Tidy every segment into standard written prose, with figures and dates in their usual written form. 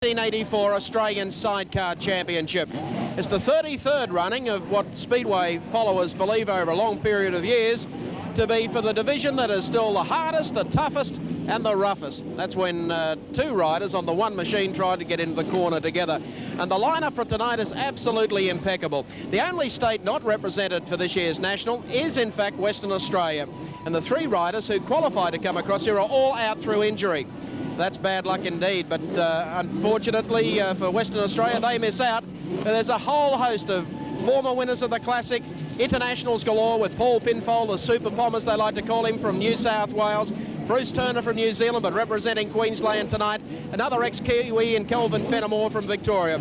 1984 Australian Sidecar Championship. It's the 33rd running of what Speedway followers believe over a long period of years to be for the division that is still the hardest, the toughest and the roughest. That's when two riders on the one machine tried to get into the corner together. And the lineup for tonight is absolutely impeccable. The only state not represented for this year's National is in fact Western Australia. And the three riders who qualify to come across here are all out through injury. That's bad luck indeed, but unfortunately for Western Australia, they miss out. There's a whole host of former winners of the Classic, internationals galore, with Paul Pinfold, the Super Pom as they like to call him, from New South Wales, Bruce Turner from New Zealand, but representing Queensland tonight, another ex-Kiwi and Kelvin Fenimore from Victoria.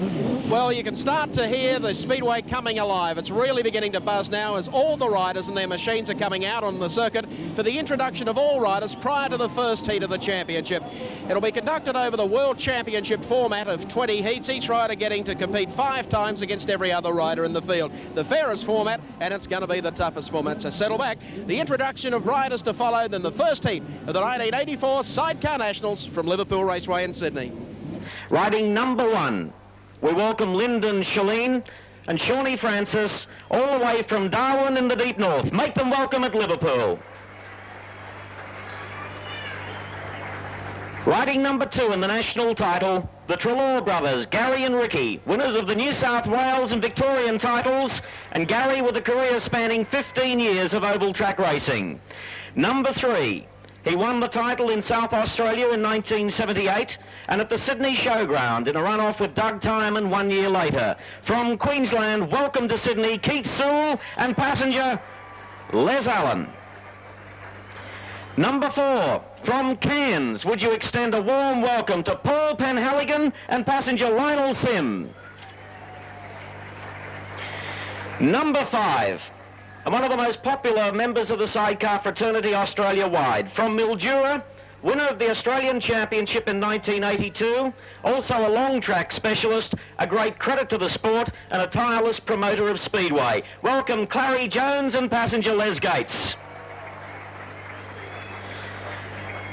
Well, you can start to hear the Speedway coming alive. It's really beginning to buzz now as all the riders and their machines are coming out on the circuit for the introduction of all riders prior to the first heat of the championship. It'll be conducted over the World Championship format of 20 heats, each rider getting to compete 5 times against every other rider in the field. The fairest format, and it's going to be the toughest format, so settle back. The introduction of riders to follow, then the first heat of the 1984 Sidecar Nationals from Liverpool Raceway in Sydney. Riding number 1, we welcome Lyndon Shalene and Shawnee Francis, all the way from Darwin in the deep north. Make them welcome at Liverpool. Riding number 2 in the national title, the Treloar brothers, Gary and Ricky, winners of the New South Wales and Victorian titles, and Gary with a career spanning 15 years of oval track racing. Number 3, he won the title in South Australia in 1978 and at the Sydney Showground in a runoff with Doug Tyman 1 year later. From Queensland, welcome to Sydney, Keith Sewell and passenger Les Allen. Number 4, from Cairns, would you extend a warm welcome to Paul Penhaligon and passenger Lionel Sim. Number 5, and one of the most popular members of the sidecar fraternity Australia-wide, from Mildura, winner of the Australian Championship in 1982, also a long track specialist, a great credit to the sport and a tireless promoter of Speedway. Welcome Clarrie Jones and passenger Les Gates.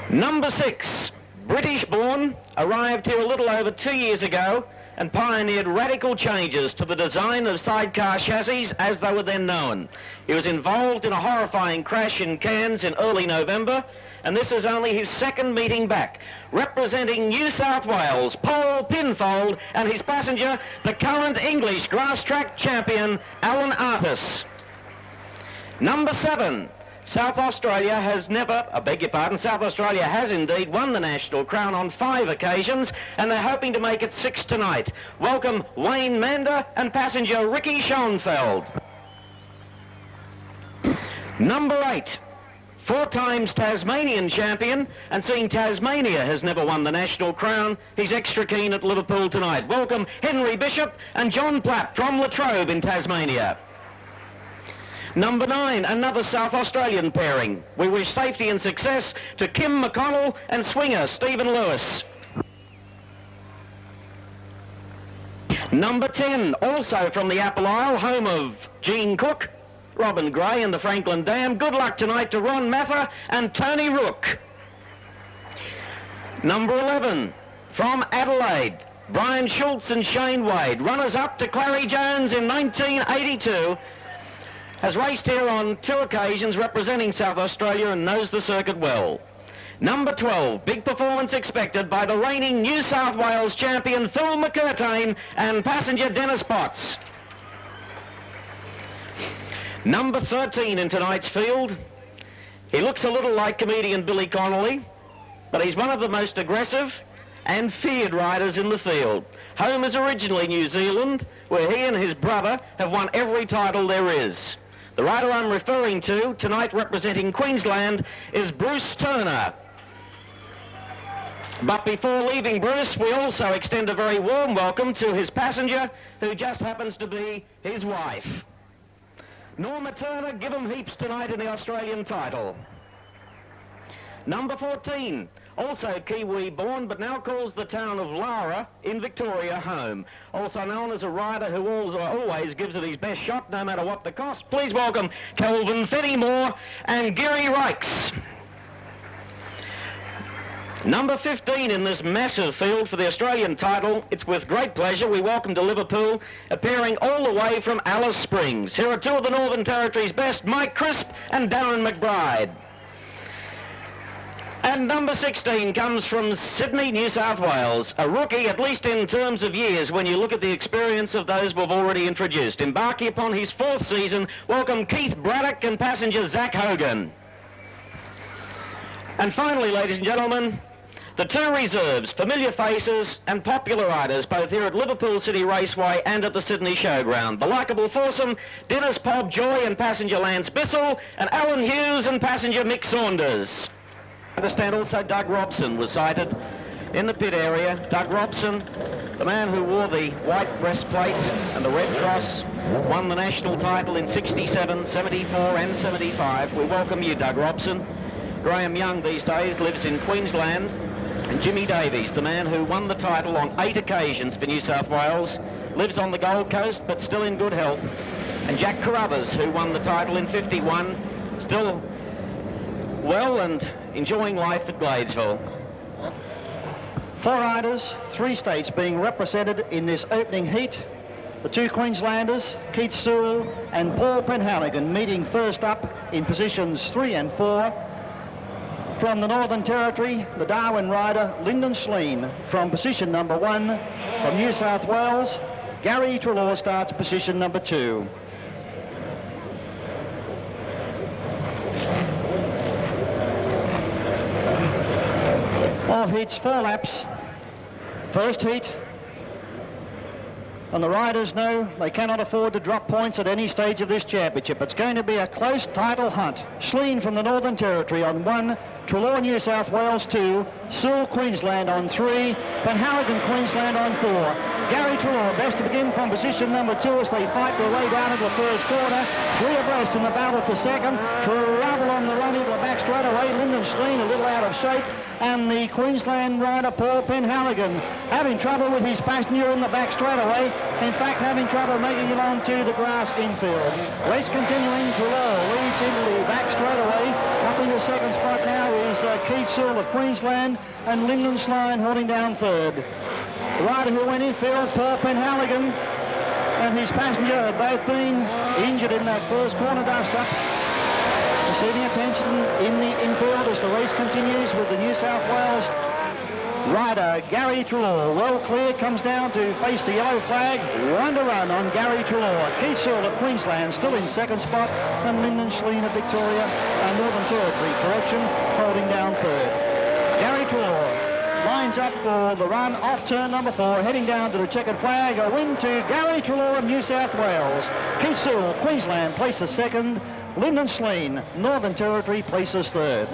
Number 6, British-born, arrived here a little over 2 years ago and pioneered radical changes to the design of sidecar chassis as they were then known. He was involved in a horrifying crash in Cairns in early November, and this is only his second meeting back. Representing New South Wales, Paul Pinfold, and his passenger, the current English grass track champion, Alan Artis. Number 7, South Australia has never, South Australia has indeed won the national crown on 5 occasions, and they're hoping to make it 6 tonight. Welcome Wayne Mander and passenger Ricky Schoenfeld. Number 8, 4 times Tasmanian champion, and seeing Tasmania has never won the national crown, he's extra keen at Liverpool tonight. Welcome Henry Bishop and John Platt from Latrobe in Tasmania. Number 9, another South Australian pairing. We wish safety and success to Kim McConnell and swinger Stephen Lewis. Number 10, also from the Apple Isle, home of Gene Cook, Robin Gray and the Franklin Dam. Good luck tonight to Ron Mather and Tony Rook. Number 11, from Adelaide, Brian Schultz and Shane Wade, runners-up to Clarrie Jones in 1982, has raced here on 2 occasions representing South Australia and knows the circuit well. Number 12, big performance expected by the reigning New South Wales champion Phil McCurtayne and passenger Dennis Potts. Number 13 in tonight's field, he looks a little like comedian Billy Connolly, but he's one of the most aggressive and feared riders in the field. Home is originally New Zealand, where he and his brother have won every title there is. The rider I'm referring to, tonight representing Queensland, is Bruce Turner. But before leaving Bruce, we also extend a very warm welcome to his passenger, who just happens to be his wife. Norma Turner, give 'em heaps tonight in the Australian title. Number 14, also Kiwi-born, but now calls the town of Lara in Victoria home. Also known as a rider who always gives it his best shot, no matter what the cost. Please welcome Kelvin Fenimore and Gary Rikes. Number 15 in this massive field for the Australian title. It's with great pleasure we welcome to Liverpool, appearing all the way from Alice Springs. Here are two of the Northern Territory's best, Mike Crisp and Darren McBride. And number 16 comes from Sydney, New South Wales. A rookie, at least in terms of years, when you look at the experience of those we've already introduced. Embarking upon his 4th season, welcome Keith Braddock and passenger Zach Hogan. And finally, ladies and gentlemen, the two reserves, familiar faces and popular riders, both here at Liverpool City Raceway and at the Sydney Showground. The likeable foursome, Dennis Pobjoy and passenger Lance Bissell, and Alan Hughes and passenger Mick Saunders. I understand also Doug Robson was sighted in the pit area. Doug Robson, the man who wore the white breastplate and the red cross, won the national title in 67, 74 and 75. We welcome you, Doug Robson. Graham Young these days lives in Queensland. And Jimmy Davies, the man who won the title on 8 occasions for New South Wales, lives on the Gold Coast but still in good health. And Jack Carruthers, who won the title in 51, still well and enjoying life at Gladesville. 4 riders, 3 states being represented in this opening heat. The 2 Queenslanders, Keith Sewell and Paul Penhaligon, meeting first up in positions 3 and 4. From the Northern Territory, the Darwin rider, Lyndon Schleen, from position number 1. From New South Wales, Gary Treloar starts position number 2. All heats, 4 laps. First heat. And the riders know they cannot afford to drop points at any stage of this championship. It's going to be a close title hunt. Schleen from the Northern Territory on 1, Treloar New South Wales 2, Sewell Queensland on 3, Penhaligon Queensland on 4. Gary Treloar best to begin from position number 2 as they fight their way down into the first corner. 3 abreast in the battle for second. Trouble on the run into the back straight away. Lyndon Schleen a little out of shape. And the Queensland rider Paul Penhaligon having trouble with his passenger in the back straight away. In fact, having trouble making it onto the grass infield. Race continuing. Treloar leads into the back straight away. Up in the second spot now is Keith Sewell of Queensland and Lyndon Schleen holding down third. The rider who went infield, Paul Penhaligon, and his passenger have both been injured in that first corner dust-up. Receiving attention in the infield as the race continues with the New South Wales rider Gary Treloar. Well clear, comes down to face the yellow flag. 1 to run on Gary Treloar. Keith Sewell of Queensland still in second spot, and Lyndon Schleen of Victoria, Northern Territory, holding down third. Gary Treloar lines up for the run off turn number 4, heading down to the checkered flag. A win to Gary Treloar of New South Wales. Keith Sewell, Queensland, places second. Lyndon Schleen, Northern Territory, places third.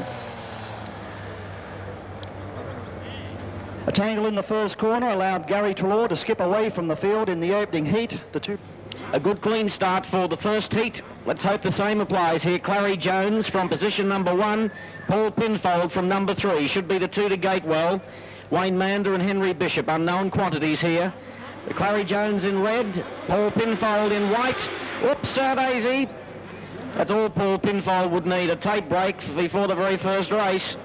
A tangle in the first corner allowed Gary Treloar to skip away from the field in the opening heat. A good clean start for the first heat. Let's hope the same applies here. Clarrie Jones from position number 1. Paul Pinfold from number 3. Should be the 2 to gate well. Wayne Mander and Henry Bishop, unknown quantities here. Clarrie Jones in red. Paul Pinfold in white. Oops, Daisy. That's all Paul Pinfold would need, a tape break before the very first race.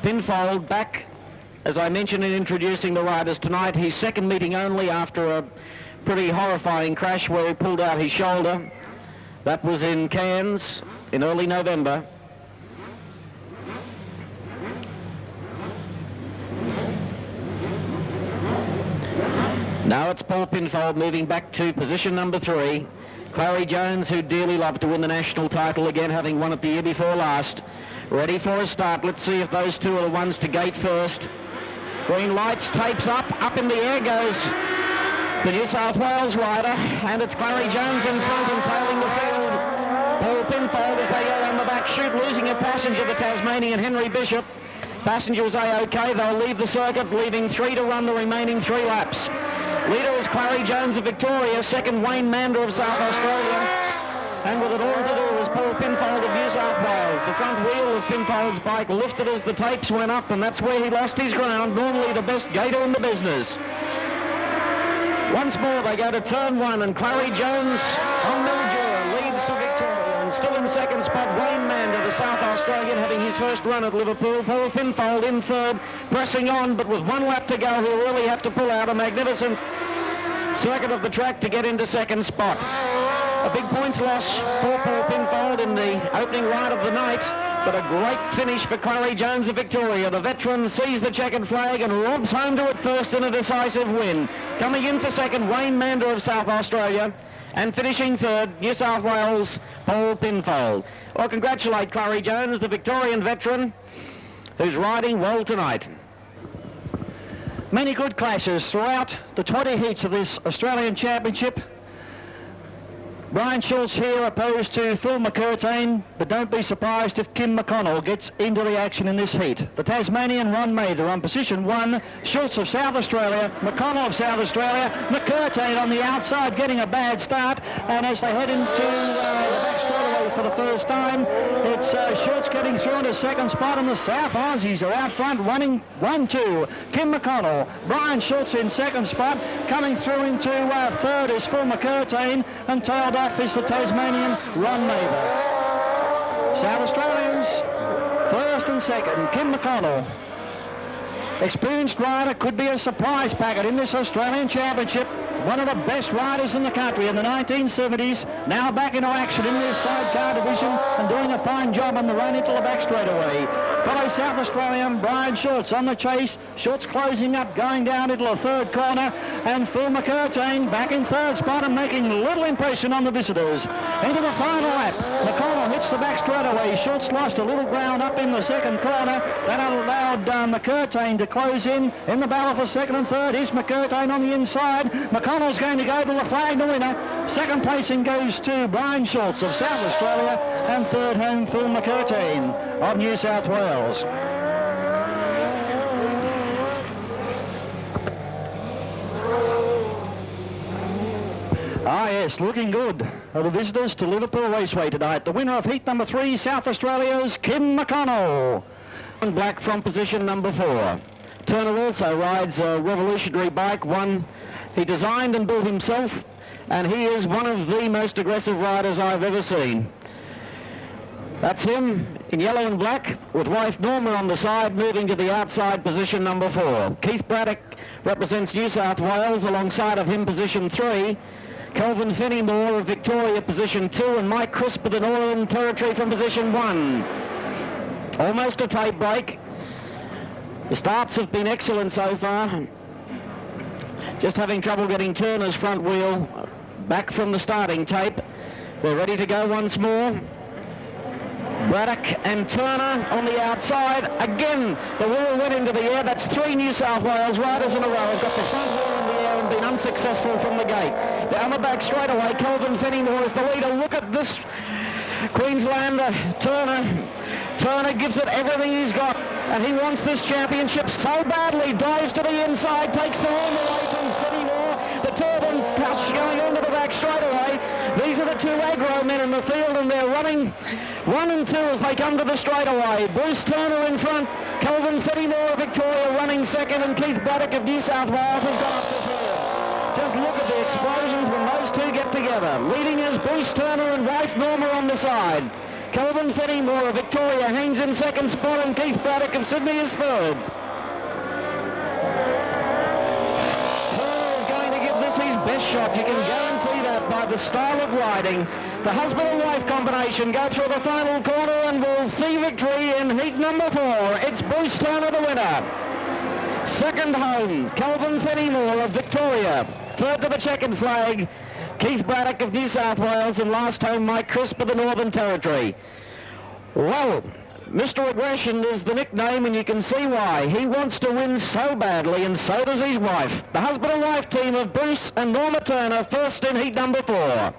Pinfold back, as I mentioned in introducing the riders tonight, his second meeting only after a pretty horrifying crash where he pulled out his shoulder. That was in Cairns in early November. Now it's Paul Pinfold moving back to position number 3. Clarrie Jones, who dearly loved to win the national title again, having won it the year before last. Ready for a start. Let's see if those two are the ones to gate first. Green lights, tapes up in the air goes the New South Wales rider, and it's Clarrie Jones in front and tailing the field. Paul Pinfold as they go on the back chute, losing a passenger, the Tasmanian Henry Bishop. Passenger is A-OK. They'll leave the circuit, leaving 3 to run the remaining 3 laps. Leader is Clarrie Jones of Victoria, second Wayne Mander of South Australia, and with it all to do is Paul Pinfold of New South Wales. The front wheel of Pinfold's bike lifted as the tapes went up, and that's where he lost his ground, normally the best gator in the business. Once more they go to turn 1, and Clarrie Jones on Mildura leads to Victoria, and still in second spot Wayne Mander, the the South Australian having his first run at Liverpool. Paul Pinfold in third, pressing on, but with 1 lap to go, he'll really have to pull out a magnificent circuit of the track to get into second spot. A big points loss for Paul Pinfold in the opening ride of the night, but a great finish for Clarrie Jones of Victoria. The veteran sees the checkered flag and romps home to it first in a decisive win. Coming in for second, Wayne Mander of South Australia, and finishing third, New South Wales, Paul Pinfold. Well, congratulate Clarrie Jones, the Victorian veteran, who's riding well tonight. Many good clashes throughout the 20 heats of this Australian Championship. Brian Schultz here opposed to Phil McCurtayne, but don't be surprised if Kim McConnell gets into the action in this heat. The Tasmanian Ron Mather on position 1, Schultz of South Australia, McConnell of South Australia, McCurtayne on the outside getting a bad start, and as they head into the back straightaway for the first time, it's Schultz getting through into second spot, and the South Aussies are out front running 1-2. Kim McConnell, Brian Schultz in second spot, coming through into third is Phil McCurtayne, and tailed off is the Tasmanian Ron Mather. South Australians first and second. Kim McConnell, experienced rider, could be a surprise packet in this Australian Championship. One of the best riders in the country in the 1970s, now back into action in this sidecar division and doing a fine job on the run into the back straightaway. Fellow South Australian Brian Schultz on the chase. Schultz closing up, going down into the third corner, and Phil McCurtayne back in third spot and making little impression on the visitors. Into the final lap, McConnell hits the back straightaway. Schultz lost a little ground up in the second corner. That allowed McCurtayne to close in the battle for second and third. Is McCurtayne on the inside. McConnell's going to go to the flag, the winner. Second placing goes to Brian Schultz of South Australia, and third home Phil McCurtayne of New South Wales. Ah yes, looking good. The visitors to Liverpool Raceway tonight. The winner of heat number 3, South Australia's Kim McConnell. And Black from position number 4. Turner also rides a revolutionary bike, one he designed and built himself, and he is one of the most aggressive riders I've ever seen. That's him in yellow and black, with wife Norma on the side, moving to the outside, position number 4. Keith Braddock represents New South Wales, alongside of him position 3. Kelvin Fenimore of Victoria, position 2, and Mike Crisp of the Northern Territory from position 1. Almost a tape break. The starts have been excellent so far. Just having trouble getting Turner's front wheel back from the starting tape. They're ready to go once more. Braddock and Turner on the outside. Again, the wheel went into the air. That's 3 New South Wales riders in a row. Have got the front wheel in the air and been unsuccessful from the gate. Down the back straightaway, Kelvin Fenimore is the leader. Look at this Queenslander, Turner. Turner gives it everything he's got, and he wants this championship so badly. Dives to the inside, takes the wheel away from Fenimore. The turban pouch going onto the back straightaway. These are the 2 aggro men in the field, and they're running 1 and 2 as they come to the straightaway. Bruce Turner in front, Kelvin Fenimore of Victoria running second, and Keith Braddock of New South Wales has gone up the field. Just look at the explosions when those 2 get together. Leading is Bruce Turner and wife Norma on the side. Kelvin Fenimore of Victoria hangs in second spot, and Keith Braddock of Sydney is third. Turner is going to give this his best shot. You can guarantee that by the style of riding. The husband and wife combination go through the final corner, and we'll see victory in heat number 4. It's Bruce Turner, the winner. Second home, Kelvin Fenimore of Victoria. Third to the checkered flag, Keith Braddock of New South Wales, and last home Mike Crisp of the Northern Territory. Well, Mr. Aggression is the nickname, and you can see why. He wants to win so badly, and so does his wife. The husband and wife team of Bruce and Norma Turner, first in heat number 4.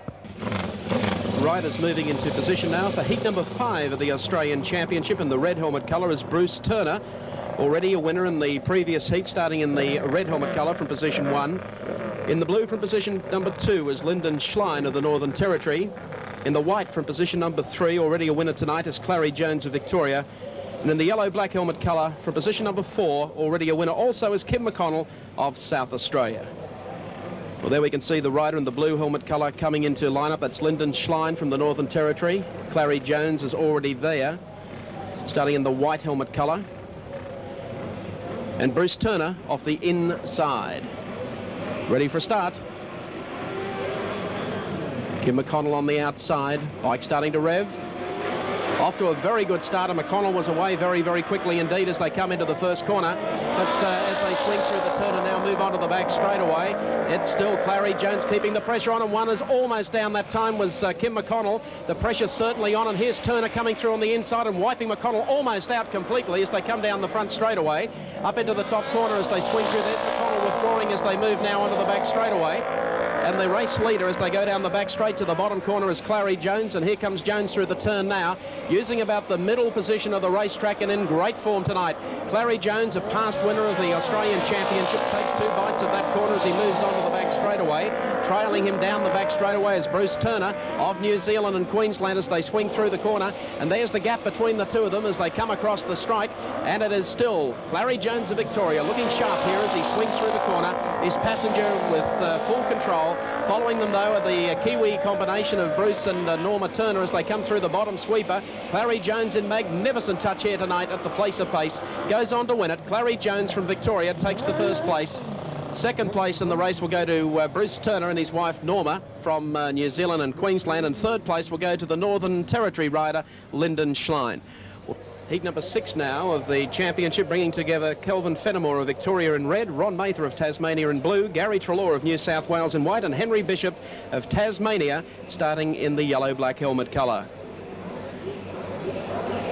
Riders moving into position now for heat number 5 of the Australian Championship, and the red helmet colour is Bruce Turner. Already a winner in the previous heat, starting in the red helmet colour from position 1. In the blue from position number 2 is Lyndon Schlein of the Northern Territory. In the white from position number 3, already a winner tonight, is Clarrie Jones of Victoria. And in the yellow-black helmet colour from position number 4, already a winner also, is Kim McConnell of South Australia. Well, there we can see the rider in the blue helmet colour coming into lineup. That's Lyndon Schlein from the Northern Territory. Clarrie Jones is already there, starting in the white helmet colour. And Bruce Turner off the inside. Ready for a start. Kim McConnell on the outside. Bike starting to rev. Off to a very good start, and McConnell was away very, very quickly indeed as they come into the first corner. But as they swing through the turn and now move on to the back straightaway, it's still Clarrie Jones keeping the pressure on, and one is almost down. That time was Kim McConnell. The pressure's certainly on, and here's Turner coming through on the inside and wiping McConnell almost out completely as they come down the front straightaway. Up into the top corner as they swing through. There's McConnell withdrawing as they move now onto the back straightaway. And the race leader as they go down the back straight to the bottom corner is Clarrie Jones, and here comes Jones through the turn now, using about the middle position of the racetrack and in great form tonight. Clarrie Jones, a past winner of the Australian Championship, takes 2 bites of that corner as he moves on to the back straightaway. Trailing him down the back straightaway is Bruce Turner of New Zealand and Queensland as they swing through the corner, and there's the gap between the two of them as they come across the strike, and it is still Clarrie Jones of Victoria looking sharp here as he swings through the corner. His passenger with full control. Following them, though, are the Kiwi combination of Bruce and Norma Turner as they come through the bottom sweeper. Clarrie Jones in magnificent touch here tonight at the place of pace. Goes on to win it. Clarrie Jones from Victoria takes the first place. Second place in the race will go to Bruce Turner and his wife Norma from New Zealand and Queensland. And third place will go to the Northern Territory rider, Lyndon Schlein. Heat number 6 now of the championship, bringing together Kelvin Fenimore of Victoria in red, Ron Mather of Tasmania in blue, Gary Treloar of New South Wales in white, and Henry Bishop of Tasmania starting in the yellow-black helmet colour.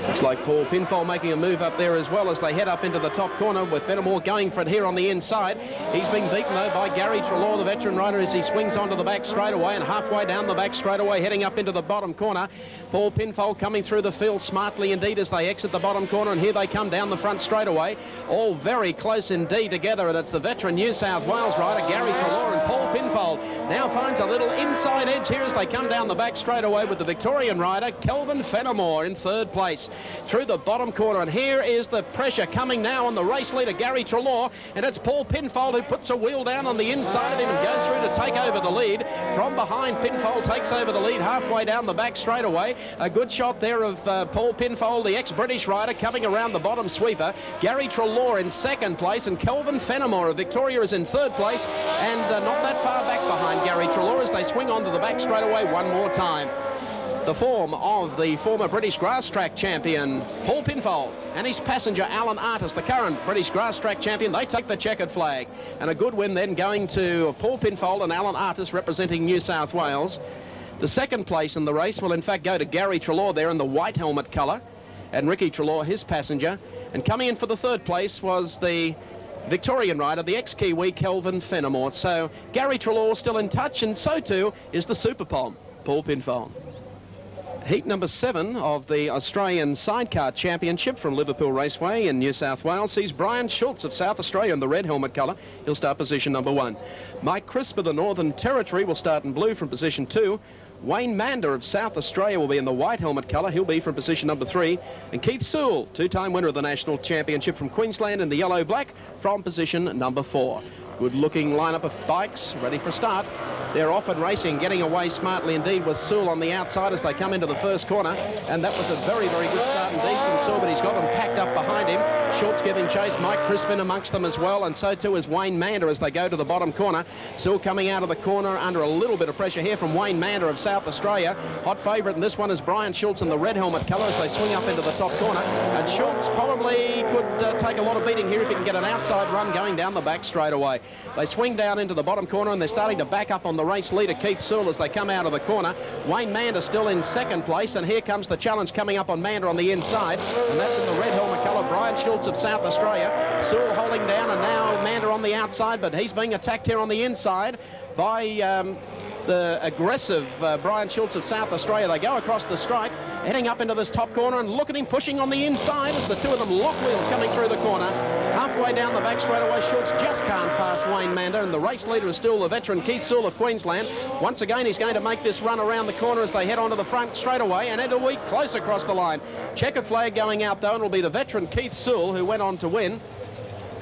Looks like Paul Pinfold making a move up there as well as they head up into the top corner with Fenimore going for it here on the inside. He's being beaten though by Gary Treloar, the veteran rider, as he swings onto the back straightaway, and halfway down the back straightaway heading up into the bottom corner. Paul Pinfold coming through the field smartly indeed as they exit the bottom corner, and here they come down the front straightaway. All very close indeed together, and it's the veteran New South Wales rider Gary Treloar and Paul Pinfold now finds a little inside edge here as they come down the back straightaway with the Victorian rider Kelvin Fenimore in third place through the bottom corner, and here is the pressure coming now on the race leader Gary Treloar, and it's Paul Pinfold who puts a wheel down on the inside of him and goes through to take over the lead. From behind, Pinfold takes over the lead halfway down the back straightaway. A good shot there of Paul Pinfold, the ex-British rider, coming around the bottom sweeper. Gary Treloar in second place, and Kelvin Fenimore of Victoria is in third place, and not that far back behind Gary Treloar as they swing onto the back straightaway one more time. The form of the former British grass track champion Paul Pinfold and his passenger Alan Artis, the current British grass track champion. They take the checkered flag, and a good win then going to Paul Pinfold and Alan Artis representing New South Wales. The second place in the race will in fact go to Gary Treloar there in the white helmet colour, and Ricky Treloar, his passenger. And coming in for the third place was the Victorian rider, the ex-Kiwi Kelvin Fenimore. So Gary Treloar still in touch, and so too is the Super Pom, Paul Pinfold. Heat number 7 of the Australian Sidecar Championship from Liverpool Raceway in New South Wales sees Brian Schultz of South Australia in the red helmet colour. He'll start position number 1. Mike Crisp of the Northern Territory will start in blue from position 2. Wayne Mander of South Australia will be in the white helmet colour. He'll be from position number 3. And Keith Sewell, 2-time winner of the National Championship from Queensland in the yellow-black, from position number 4. Good-looking lineup of bikes ready for start. They're off and racing, getting away smartly indeed with Sewell on the outside as they come into the first corner. And that was a very, very good start indeed from Sewell, but he's got them packed up behind him. Schultz giving chase, Mike Crispin amongst them as well, and so too is Wayne Mander as they go to the bottom corner. Sewell coming out of the corner under a little bit of pressure here from Wayne Mander of South Australia. Hot favourite in this one is Brian Schultz in the red helmet colour as they swing up into the top corner. And Schultz probably could take a lot of beating here if he can get an outside run going down the back straight away. They swing down into the bottom corner, and they're starting to back up on the race leader Keith Sewell as they come out of the corner. Wayne Mander still in second place, and here comes the challenge coming up on Mander on the inside, and that's in the red helmet colour, Brian Schultz of South Australia. Sewell holding down, and now Mander on the outside, but he's being attacked here on the inside by the aggressive Brian Schultz of South Australia. They go across the strike, heading up into this top corner, and look at him pushing on the inside as the two of them lock wheels coming through the corner. Halfway down the back straightaway, Schultz just can't pass Wayne Mander, and the race leader is still the veteran Keith Sewell of Queensland. Once again, he's going to make this run around the corner as they head onto the front straightaway, and it'll be close across the line. Checkered flag going out though, and it'll be the veteran Keith Sewell who went on to win.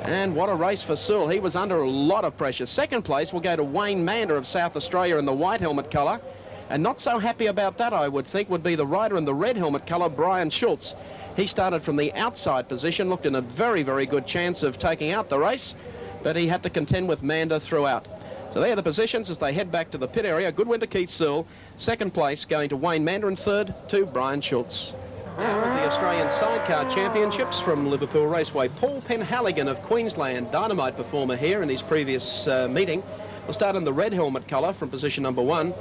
And what a race for Sewell. He was under a lot of pressure. Second place will go to Wayne Mander of South Australia in the white helmet colour. And not so happy about that, I would think, would be the rider in the red helmet colour, Brian Schultz. He started from the outside position, looked in a very, very good chance of taking out the race, but he had to contend with Mander throughout. So there are the positions as they head back to the pit area. Good win to Keith Sewell. Second place going to Wayne Mander, and third to Brian Schultz. Now at the Australian Sidecar Championships from Liverpool Raceway, Paul Penhaligon of Queensland, dynamite performer here in his previous meeting, will start in the red helmet colour from position number 1.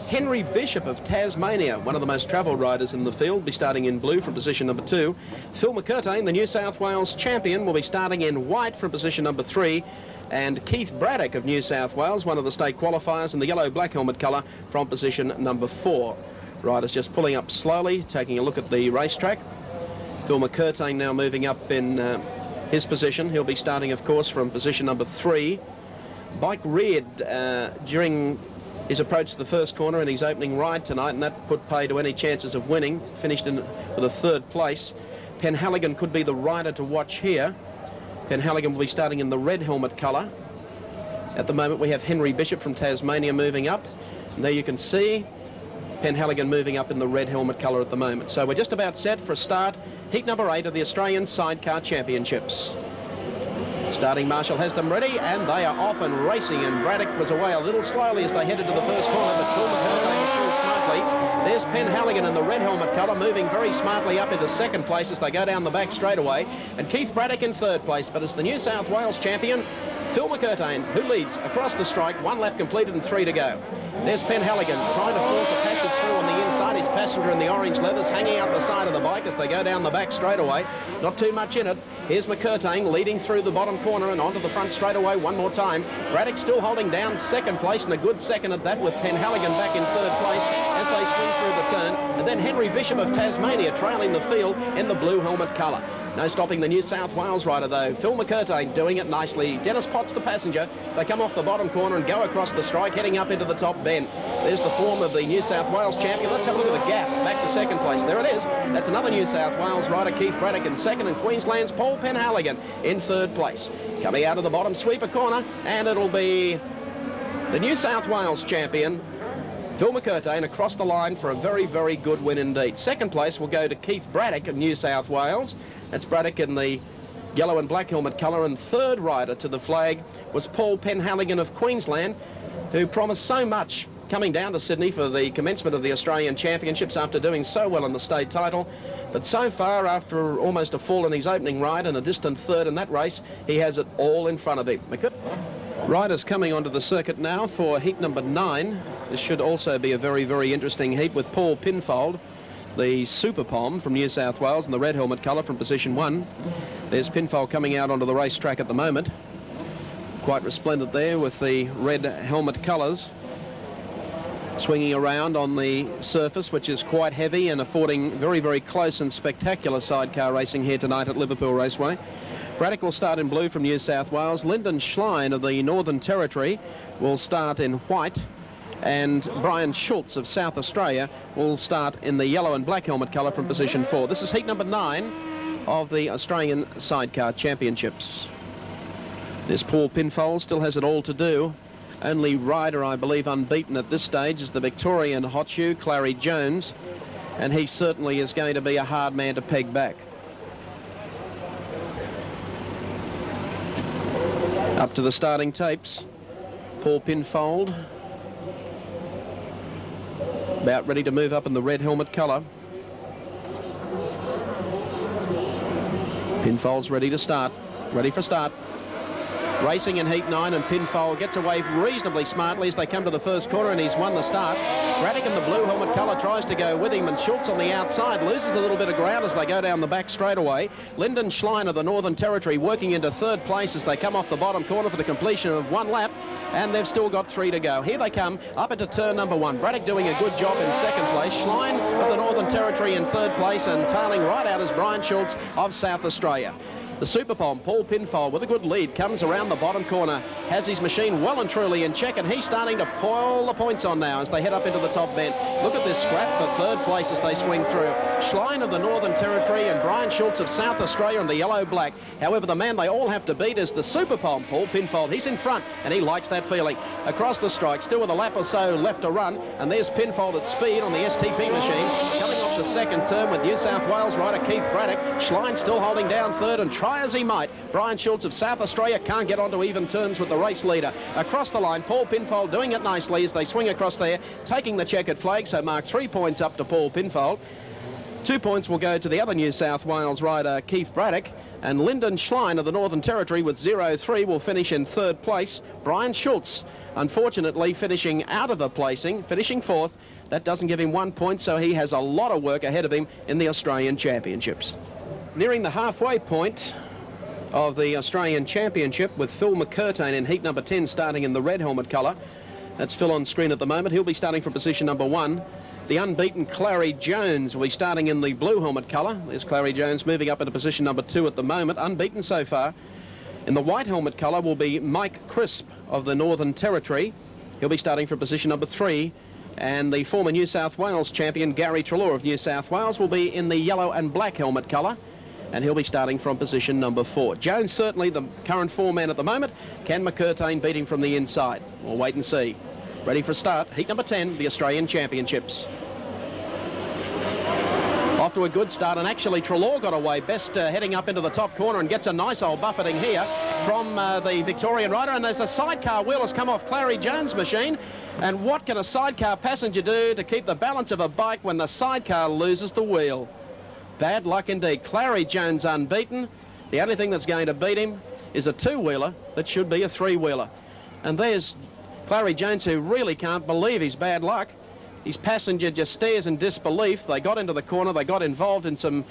Henry Bishop of Tasmania, one of the most travelled riders in the field, will be starting in blue from position number 2. Phil McCurtayne, the New South Wales champion, will be starting in white from position number 3. And Keith Braddock of New South Wales, one of the state qualifiers, in the yellow-black helmet colour from position number 4. Riders just pulling up slowly, taking a look at the racetrack. Phil McCurtayne now moving up in his position. He'll be starting, of course, from position number 3. Bike reared during his approach to the first corner in his opening ride tonight, and that put pay to any chances of winning. Finished with a 3rd place. Penhaligon could be the rider to watch here. Penhaligon will be starting in the red helmet colour. At the moment we have Henry Bishop from Tasmania moving up. And there you can see Penhaligon moving up in the red helmet colour at the moment. So we're just about set for a start. Heat number 8 of the Australian Sidecar Championships. Starting marshal has them ready, and they are off and racing, and Braddock was away a little slowly as they headed to the first corner, but Phil McCurtayne is still smartly. There's Penhaligon in the red helmet colour, moving very smartly up into 2nd place as they go down the back straightaway, and Keith Braddock in 3rd place. But as the New South Wales champion, Phil McCurtayne, who leads across the strike, 1 lap completed and 3 to go. There's Penhaligon trying to force a passage through on the inside. His passenger in the orange leathers hanging out the side of the bike as they go down the back straightaway. Not too much in it. Here's McCurtayne leading through the bottom corner and onto the front straightaway one more time. Braddock still holding down 2nd place, and a good second at that, with Penhaligon back in 3rd place as they swing through the turn. And then Henry Bishop of Tasmania trailing the field in the blue helmet colour. No stopping the New South Wales rider though. Phil McCurtayne doing it nicely. Dennis Potts the passenger. They come off the bottom corner and go across the strike, heading up into the top bend. There's the form of the New South Wales champion. Let's have a look at the gap. Back to 2nd place. There it is. That's another New South Wales rider, Keith Braddock, in 2nd, and Queensland's Paul Penhaligon in 3rd place. Coming out of the bottom sweeper corner, and it'll be the New South Wales champion, Phil McCurtayne, across the line for a very, very good win indeed. 2nd place will go to Keith Braddock of New South Wales. That's Braddock in the yellow and black helmet colour, and 3rd rider to the flag was Paul Penhaligon of Queensland, who promised so much coming down to Sydney for the commencement of the Australian Championships after doing so well in the state title. But so far, after almost a fall in his opening ride and a distant 3rd in that race, he has it all in front of him. Riders coming onto the circuit now for heat number 9. This should also be a very, very interesting heat, with Paul Pinfold, the Super Pom from New South Wales, in the red helmet colour from position 1. There's Pinfold coming out onto the racetrack at the moment. Quite resplendent there with the red helmet colours, swinging around on the surface, which is quite heavy and affording very, very close and spectacular sidecar racing here tonight at Liverpool Raceway. Braddock will start in blue from New South Wales. Lyndon Schlein of the Northern Territory will start in white, and Brian Schultz of South Australia will start in the yellow and black helmet colour from position 4. This is heat number 9 of the Australian Sidecar Championships. This Paul Pinfold still has it all to do. Only rider, I believe, unbeaten at this stage is the Victorian hot shoe, Clarrie Jones, and he certainly is going to be a hard man to peg back. Up to the starting tapes, Paul Pinfold, about ready to move up in the red helmet colour. Pinfold's ready to start, ready for start. Racing in heat 9, and Pinfold gets away reasonably smartly as they come to the first corner, and he's won the start. Braddock in the blue helmet colour tries to go with him, and Schultz on the outside loses a little bit of ground as they go down the back straightaway. Lyndon Schlein of the Northern Territory working into 3rd place as they come off the bottom corner for the completion of 1 lap, and they've still got 3 to go. Here they come up into turn number 1. Braddock doing a good job in 2nd place. Schlein of the Northern Territory in 3rd place, and tailing right out is Brian Schultz of South Australia. The Super Bomb, Paul Pinfold, with a good lead, comes around the bottom corner, has his machine well and truly in check, and he's starting to pile the points on now as they head up into the top bend. Look at this scrap for third place as they swing through. Schlein of the Northern Territory and Brian Schultz of South Australia in the yellow-black. However, the man they all have to beat is the Super Bomb, Paul Pinfold. He's in front, and he likes that feeling. Across the strike, still with a lap or so left to run, and there's Pinfold at speed on the STP machine, coming off the second turn with New South Wales rider Keith Braddock. Schlein still holding down third, and try as he might, Brian Schultz of South Australia can't get onto even terms with the race leader. Across the line, Paul Pinfold doing it nicely as they swing across there, taking the checkered flag, so mark 3 points up to Paul Pinfold. 2 points will go to the other New South Wales rider, Keith Braddock, and Lyndon Schlein of the Northern Territory with 0-3 will finish in third place. Brian Schultz, unfortunately, finishing out of the placing, finishing fourth. That doesn't give him 1 point, so he has a lot of work ahead of him in the Australian Championships. Nearing the halfway point of the Australian Championship with Phil McCurtayne in heat number 10 starting in the red helmet colour. That's Phil on screen at the moment. He'll be starting from position number 1. The unbeaten Clarrie Jones will be starting in the blue helmet colour. There's Clarrie Jones moving up into position number 2 at the moment, unbeaten so far. In the white helmet colour will be Mike Crisp of the Northern Territory. He'll be starting from position number 3. And the former New South Wales champion Gary Treloar of New South Wales will be in the yellow and black helmet colour, and he'll be starting from position number 4. Jones certainly the current four-man at the moment. Can McCurtayne beat him from the inside? We'll wait and see. Ready for start, heat number 10, the Australian Championships. Off to a good start, and actually Treloar got away best heading up into the top corner and gets a nice old buffeting here from the Victorian rider. And there's a sidecar wheel has come off Clarrie Jones' machine. And what can a sidecar passenger do to keep the balance of a bike when the sidecar loses the wheel? Bad luck indeed. Clarrie Jones unbeaten. The only thing that's going to beat him is a two-wheeler that should be a three-wheeler. And there's Clarrie Jones, who really can't believe his bad luck. His passenger just stares in disbelief. They got into the corner. They got involved in some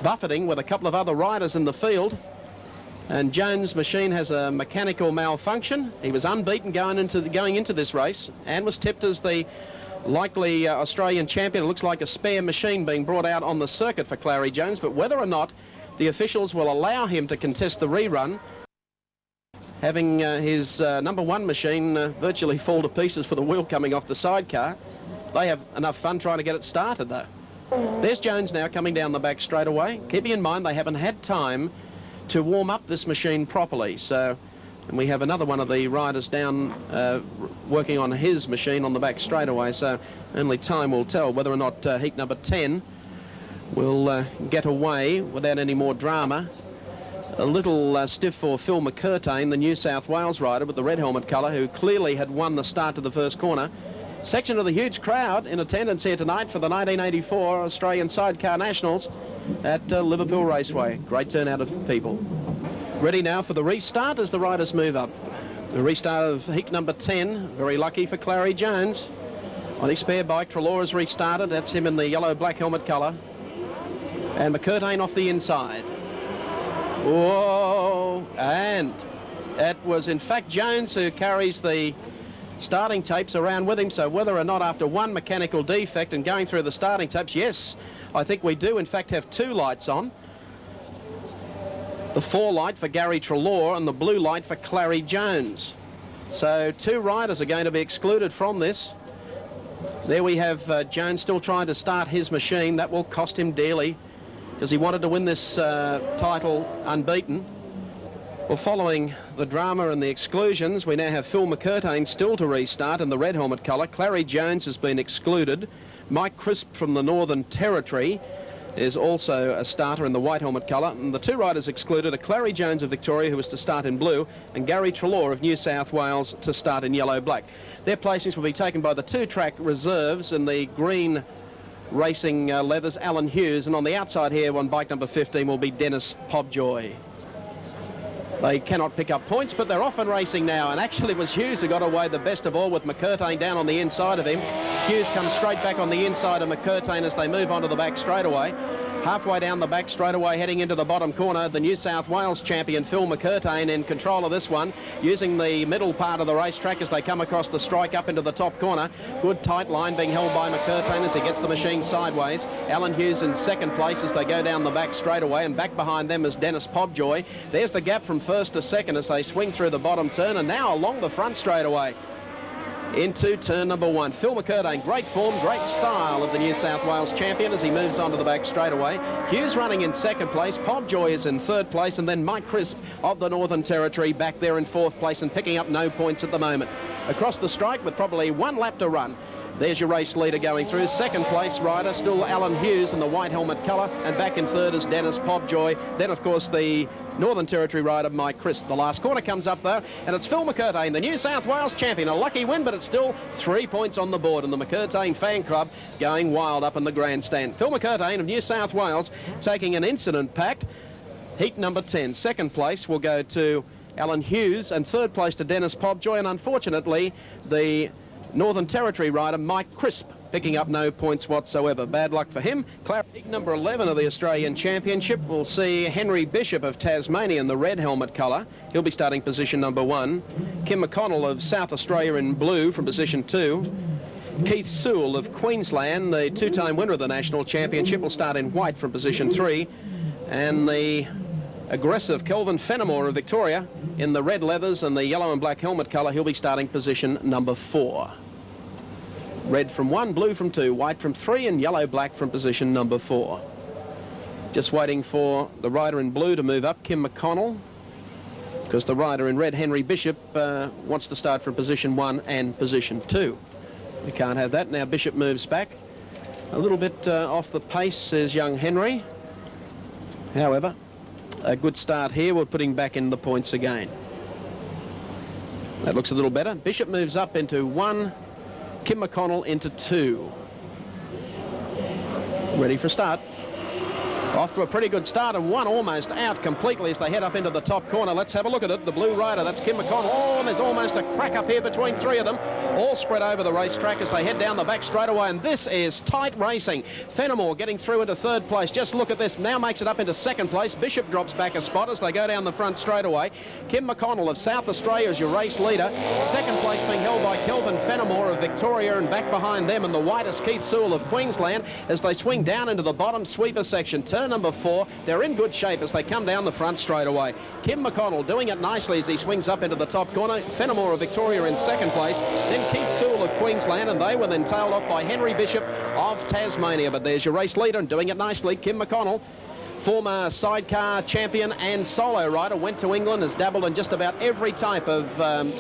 buffeting with a couple of other riders in the field. And Jones' machine has a mechanical malfunction. He was unbeaten going into this race and was tipped as the likely Australian champion. It looks like a spare machine being brought out on the circuit for Clarrie Jones, but whether or not the officials will allow him to contest the rerun, having his number 1 machine virtually fall to pieces with the wheel coming off the sidecar. They have enough fun trying to get it started though. There's Jones now coming down the back straight away. Keeping in mind they haven't had time to warm up this machine properly, so, and we have another one of the riders down working on his machine on the back straightaway, so only time will tell whether or not heat number 10 will get away without any more drama. A little stiff for Phil McCurtayne, the New South Wales rider with the red helmet colour, who clearly had won the start to the first corner. Section of the huge crowd in attendance here tonight for the 1984 Australian Sidecar Nationals at Liverpool Raceway. Great turnout of people. Ready now for the restart as the riders move up. The restart of heat number 10. Very lucky for Clarrie Jones. On his spare bike, Treloar has restarted. That's him in the yellow-black helmet colour. And McCurtayne off the inside. Whoa! And it was in fact Jones who carries the starting tapes around with him, so whether or not after one mechanical defect and going through the starting tapes, yes, I think we do in fact have 2 lights on. The 4 light for Gary Treloar and the blue light for Clarrie Jones. So 2 riders are going to be excluded from this. There we have Jones still trying to start his machine. That will cost him dearly, because he wanted to win this title unbeaten. Well, following the drama and the exclusions, we now have Phil McCurtayne still to restart in the red helmet colour. Clarrie Jones has been excluded. Mike Crisp from the Northern Territory is also a starter in the white helmet colour. And the 2 riders excluded are Clarrie Jones of Victoria, who is to start in blue, and Gary Treloar of New South Wales to start in yellow-black. Their placings will be taken by the 2-track reserves in the green racing leathers, Alan Hughes, and on the outside here on bike number 15 will be Dennis Pobjoy. They cannot pick up points, but they're off and racing now, and actually it was Hughes who got away the best of all with McCurtayne down on the inside of him. Hughes comes straight back on the inside of McCurtayne as they move onto the back straightaway. Halfway down the back straight away, heading into the bottom corner, the New South Wales champion Phil McCurtayne in control of this one, using the middle part of the racetrack as they come across the strike up into the top corner. Good tight line being held by McCurtayne as he gets the machine sideways. Alan Hughes in second place as they go down the back straight away, and back behind them is Dennis Pobjoy. There's the gap from first to second as they swing through the bottom turn, and now along the front straight away into turn number 1. Phil McCurtayne, great form, great style of the New South Wales champion as he moves onto the back straightaway. Hughes running in second place, Pobjoy is in third place, and then Mike Crisp of the Northern Territory back there in fourth place and picking up no points at the moment. Across the strike with probably 1 lap to run. There's your race leader going through. Second place rider, still Alan Hughes in the white helmet colour, and back in third is Dennis Pobjoy. Then, of course, the Northern Territory rider, Mike Crisp. The last corner comes up, though, and it's Phil McCurtayne, the New South Wales champion. A lucky win, but it's still 3 points on the board, and the McCurtayne fan club going wild up in the grandstand. Phil McCurtayne of New South Wales taking an incident-packed heat number 10. Second place will go to Alan Hughes, and third place to Dennis Pobjoy, and unfortunately, the Northern Territory rider Mike Crisp picking up no points whatsoever. Bad luck for him. Clarrie, number 11 of the Australian Championship, will see Henry Bishop of Tasmania in the red helmet colour. He'll be starting position number 1. Kim McConnell of South Australia in blue from position 2. Keith Sewell of Queensland, the 2-time winner of the National Championship, will start in white from position 3. And the aggressive Kelvin Fenimore of Victoria in the red leathers and the yellow and black helmet colour, he'll be starting position number 4. Red from 1, blue from 2, white from 3, and yellow-black from position number 4. Just waiting for the rider in blue to move up, Kim McConnell, because the rider in red, Henry Bishop, wants to start from position 1 and position 2. We can't have that. Now Bishop moves back. A little bit off the pace is young Henry. However, a good start here. We're putting back in the points again. That looks a little better. Bishop moves up into 1. Kim McConnell into 2. Ready for start. Off to a pretty good start, and 1 almost out completely as they head up into the top corner. Let's have a look at it. The blue rider, that's Kim McConnell. Oh, and there's almost a crack up here between 3 of them. All spread over the racetrack as they head down the back straightaway, and this is tight racing. Fenimore getting through into third place. Just look at this. Now makes it up into second place. Bishop drops back a spot as they go down the front straightaway. Kim McConnell of South Australia is your race leader. Second place being held by Kelvin Fenimore of Victoria, and back behind them and the whitest Keith Sewell of Queensland as they swing down into the bottom sweeper section. Turn number 4. They're in good shape as they come down the front straight away. Kim McConnell doing it nicely as he swings up into the top corner. Fenimore of Victoria in second place. Then Keith Sewell of Queensland, and they were then tailed off by Henry Bishop of Tasmania. But there's your race leader and doing it nicely, Kim McConnell. Former sidecar champion and solo rider, went to England, has dabbled in just about every type of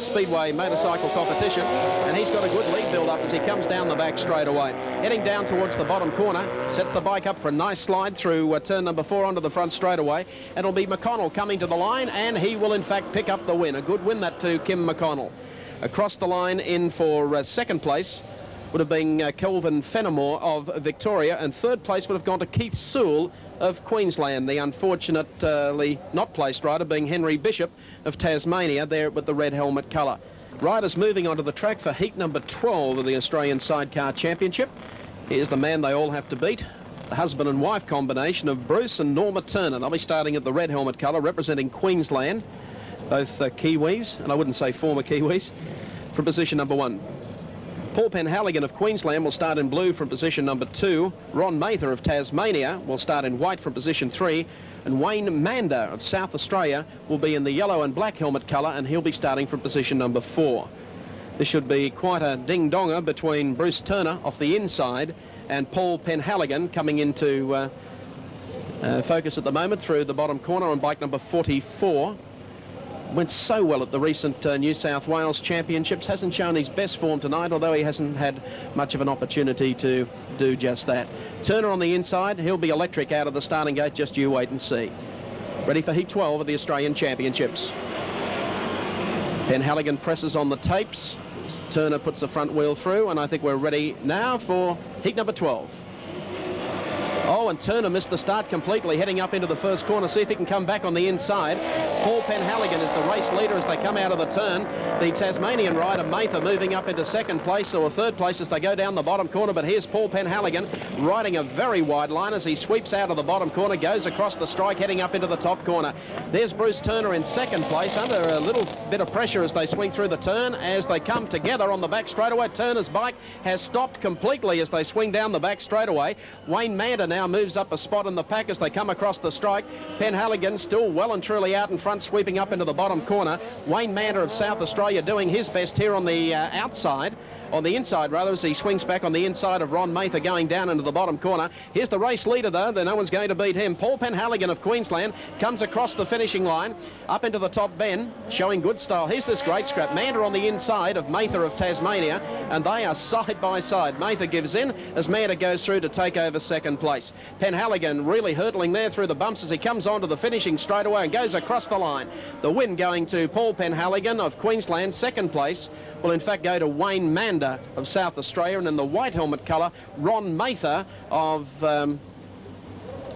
speedway motorcycle competition, and he's got a good lead build up as he comes down the back straight away. Heading down towards the bottom corner, sets the bike up for a nice slide through turn number 4 onto the front straightaway. It'll be McConnell coming to the line, and he will in fact pick up the win. A good win that to Kim McConnell. Across the line in for second place would have been Kelvin Fenimore of Victoria, and third place would have gone to Keith Sewell of Queensland, the unfortunately not placed rider being Henry Bishop of Tasmania there with the red helmet colour. Riders moving onto the track for heat number 12 of the Australian Sidecar Championship. Here's the man they all have to beat, the husband and wife combination of Bruce and Norma Turner. They'll be starting at the red helmet colour, representing Queensland, both Kiwis, and I wouldn't say former Kiwis, from position number 1. Paul Penhaligon of Queensland will start in blue from position number 2. Ron Mather of Tasmania will start in white from position 3. And Wayne Mander of South Australia will be in the yellow and black helmet colour, and he'll be starting from position number 4. This should be quite a ding-donger between Bruce Turner off the inside and Paul Penhaligon coming into focus at the moment through the bottom corner on bike number 44. Went so well at the recent New South Wales Championships. Hasn't shown his best form tonight, although he hasn't had much of an opportunity to do just that. Turner on the inside. He'll be electric out of the starting gate. Just you wait and see. Ready for heat 12 of the Australian Championships. Penhaligon presses on the tapes. Turner puts the front wheel through, and I think we're ready now for heat number 12. Oh, and Turner missed the start completely, heading up into the first corner. See if he can come back on the inside. Paul Penhaligon is the race leader as they come out of the turn. The Tasmanian rider, Mather, moving up into second place or third place as they go down the bottom corner. But here's Paul Penhaligon riding a very wide line as he sweeps out of the bottom corner, goes across the strike, heading up into the top corner. There's Bruce Turner in second place, under a little bit of pressure as they swing through the turn. As they come together on the back straightaway, Turner's bike has stopped completely as they swing down the back straightaway. Wayne Mander now moves up a spot in the pack as they come across the strike. Penhaligon still well and truly out in front, sweeping up into the bottom corner. Wayne Mander of South Australia doing his best here on the outside. On the inside, rather, as he swings back on the inside of Ron Mather going down into the bottom corner. Here's the race leader, though. No one's going to beat him. Paul Penhaligon of Queensland comes across the finishing line, up into the top bend, showing good style. Here's this great scrap. Mander on the inside of Mather of Tasmania, and they are side by side. Mather gives in as Mander goes through to take over second place. Penhaligon really hurtling there through the bumps as he comes onto the finishing straightaway and goes across the line. The win going to Paul Penhaligon of Queensland. Second place will in fact go to Wayne Mander of South Australia, and in the white helmet colour, Ron Mather of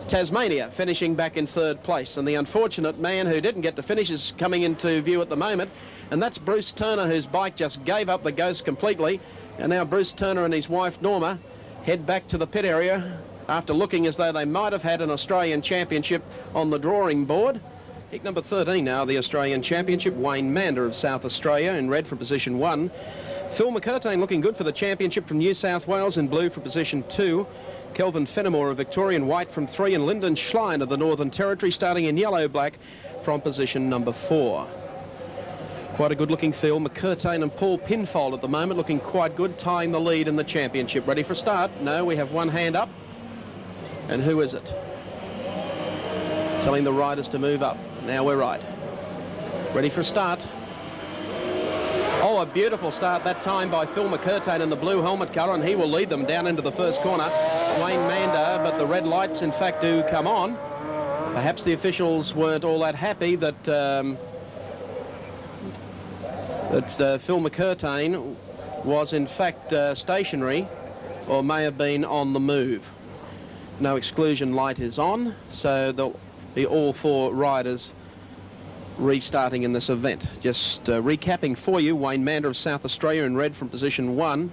Tasmania finishing back in third place. And the unfortunate man who didn't get to finish is coming into view at the moment, and that's Bruce Turner, whose bike just gave up the ghost completely. And now Bruce Turner and his wife Norma head back to the pit area after looking as though they might have had an Australian Championship on the drawing board. Heat number 13 now, the Australian Championship. Wayne Mander of South Australia in red from position 1. Phil McCurtayne looking good for the championship from New South Wales in blue from position 2. Kelvin Fenimore of Victoria in white from 3. And Lyndon Schlein of the Northern Territory starting in yellow-black from position number 4. Quite a good-looking field. McCurtayne and Paul Pinfold at the moment looking quite good, tying the lead in the championship. Ready for start? No, we have one hand up. And who is it? Telling the riders to move up. Now we're right. Ready for start. Oh, a beautiful start that time by Phil McCurtayne in the blue helmet colour, and he will lead them down into the first corner. Wayne Mander, but the red lights in fact do come on. Perhaps the officials weren't all that happy that Phil McCurtayne was in fact stationary, or may have been on the move. No exclusion light is on, so they'll be all 4 riders restarting in this event. Just recapping for you, Wayne Mander of South Australia in red from position 1.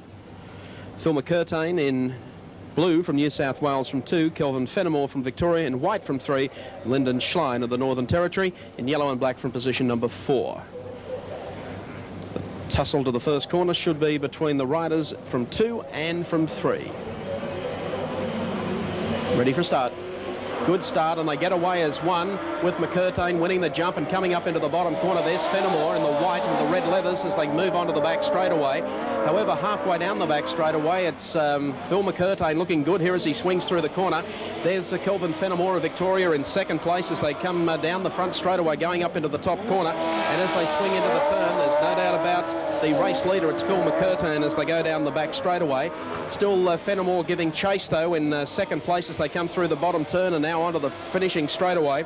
Phil McCurtayne in blue from New South Wales from 2. Kelvin Fenimore from Victoria in white from 3. Lyndon Schlein of the Northern Territory in yellow and black from position number 4. The tussle to the first corner should be between the riders from 2 and from 3. Ready for start. Good start, and they get away as one, with McCurtayne winning the jump and coming up into the bottom corner. There's Fenimore in the white and the red leathers as they move onto the back straightaway. However, halfway down the back straightaway, it's Phil McCurtayne looking good here as he swings through the corner. There's Kelvin Fenimore of Victoria in second place as they come down the front straightaway, going up into the top corner. And as they swing into the turn, there's no doubt about the race leader. It's Phil McCurtayne as they go down the back straightaway. Still Fenimore giving chase, though, in second place as they come through the bottom turn and now onto the finishing straightaway.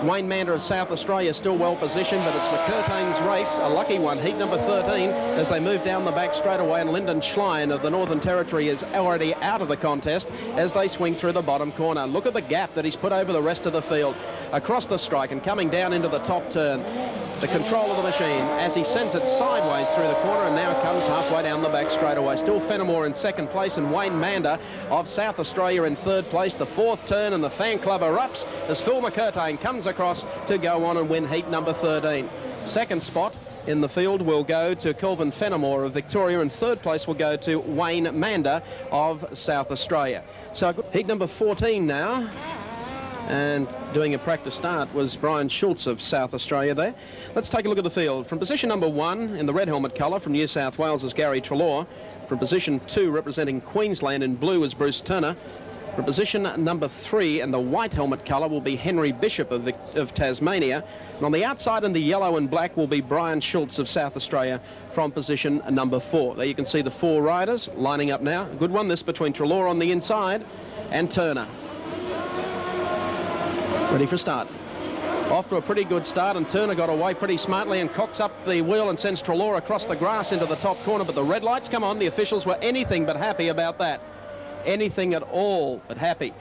Wayne Mander of South Australia still well positioned, but it's McCurtayne's race, a lucky one, heat number 13, as they move down the back straightaway, and Lyndon Schlein of the Northern Territory is already out of the contest as they swing through the bottom corner. Look at the gap that he's put over the rest of the field. Across the strike and coming down into the top turn. The control of the machine as he sends it sideways through the corner, and now it comes halfway down the back straightaway. Still Fenimore in second place and Wayne Mander of South Australia in third place. The fourth turn and the fan club erupts as Phil McCurtayne comes across to go on and win heat number 13. Second spot in the field will go to Kelvin Fenimore of Victoria, and third place will go to Wayne Mander of South Australia. So heat number 14 now. And doing a practice start was Brian Schultz of South Australia there. Let's take a look at the field. From position number 1 in the red helmet colour from New South Wales is Gary Treloar. From position 2 representing Queensland in blue is Bruce Turner. From position number 3 in the white helmet colour will be Henry Bishop of Tasmania. And on the outside in the yellow and black will be Brian Schultz of South Australia from position number 4. There you can see the 4 riders lining up now. A good one this between Treloar on the inside and Turner. Ready for start. Off to a pretty good start, and Turner got away pretty smartly and cocks up the wheel and sends Treloar across the grass into the top corner, but the red lights come on. The officials were anything but happy about that. Anything at all but happy.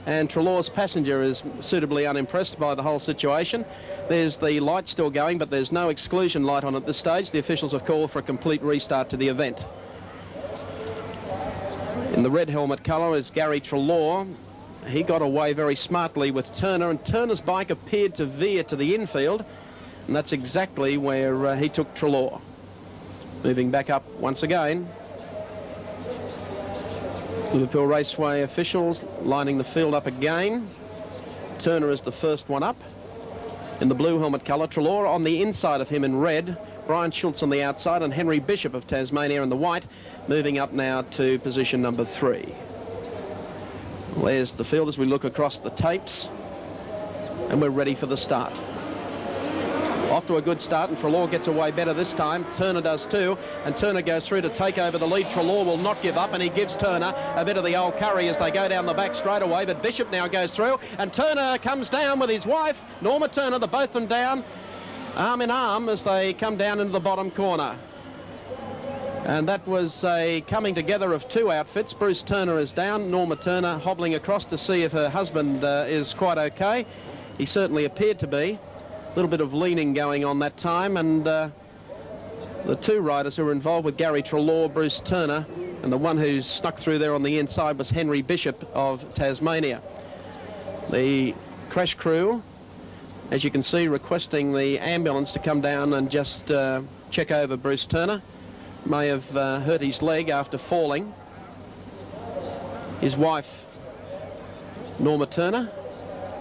and Treloar's passenger is suitably unimpressed by the whole situation. There's the light still going, but there's no exclusion light on at this stage. The officials have called for a complete restart to the event. In the red helmet colour is Gary Treloar. He got away very smartly with Turner, and Turner's bike appeared to veer to the infield, and that's exactly where he took Treloar. Moving back up once again. Liverpool Raceway officials lining the field up again. Turner is the first one up in the blue helmet colour. Treloar on the inside of him in red. Brian Schultz on the outside, and Henry Bishop of Tasmania in the white, moving up now to position number 3. There's the field as we look across the tapes, and we're ready for the start. Off to a good start, and Treloar gets away better this time. Turner does too, and Turner goes through to take over the lead. Treloar will not give up, and he gives Turner a bit of the old curry as they go down the back straight away, but Bishop now goes through, and Turner comes down with his wife, Norma Turner, the both of them down, arm in arm as they come down into the bottom corner. And that was a coming together of two outfits. Bruce Turner is down, Norma Turner hobbling across to see if her husband is quite okay. He certainly appeared to be. A little bit of leaning going on that time, and the two riders who were involved with Gary Treloar, Bruce Turner, and the one who snuck through there on the inside was Henry Bishop of Tasmania. The crash crew, as you can see, requesting the ambulance to come down and just check over Bruce Turner. May have hurt his leg after falling. His wife, Norma Turner,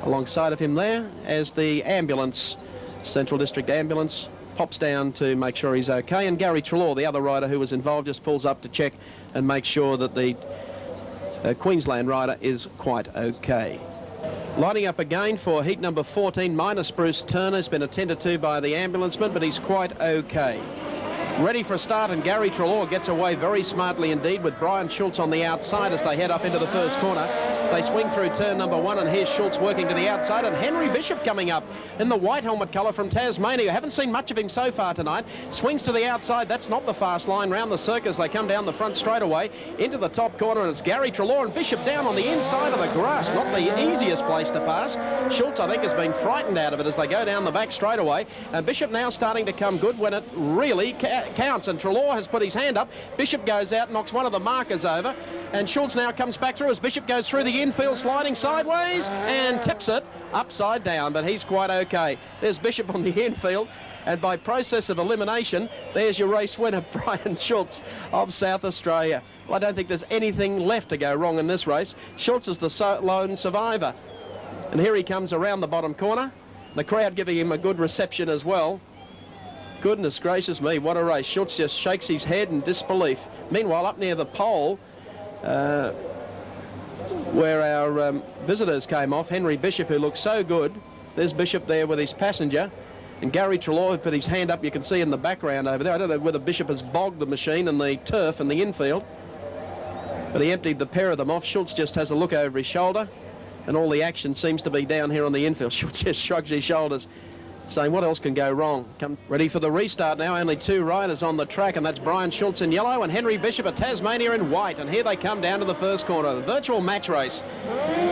alongside of him there, as the ambulance, Central District Ambulance, pops down to make sure he's okay, and Gary Treloar, the other rider who was involved, just pulls up to check and make sure that the Queensland rider is quite okay. Lining up again for heat number 14, minus Bruce Turner, has been attended to by the ambulanceman, but he's quite okay. Ready for a start, and Gary Treloar gets away very smartly indeed with Brian Schultz on the outside as they head up into the first corner. They swing through turn number 1, and here's Schultz working to the outside, and Henry Bishop coming up in the white helmet colour from Tasmania. Haven't seen much of him so far tonight. Swings to the outside. That's not the fast line. Round the circus, they come down the front straight away into the top corner, and it's Gary Treloar and Bishop down on the inside of the grass. Not the easiest place to pass. Schultz, I think, has been frightened out of it as they go down the back straight away, and Bishop now starting to come good when it really counts, and Treloar has put his hand up. Bishop goes out, knocks one of the markers over, and Schultz now comes back through as Bishop goes through the infield, sliding sideways and tips it upside down, but he's quite okay. There's Bishop on the infield, and by process of elimination, there's your race winner, Brian Schultz of South Australia. Well, I don't think there's anything left to go wrong in this race. Schultz is the lone survivor, and here he comes around the bottom corner. The crowd giving him a good reception as well. Goodness gracious me, what a race. Schultz just shakes his head in disbelief. Meanwhile, up near the pole, where our visitors came off, Henry Bishop, who looks so good. There's Bishop there with his passenger, and Gary Treloar, who put his hand up, you can see in the background over there. I don't know whether Bishop has bogged the machine and the turf in the infield, but he emptied the pair of them off. Schultz just has a look over his shoulder, and all the action seems to be down here on the infield. Schultz just shrugs his shoulders, saying what else can go wrong. Come ready for the restart now. Only two riders on the track, and that's Brian Schultz in yellow and Henry Bishop of Tasmania in white, and here they come down to the first corner, the virtual match race.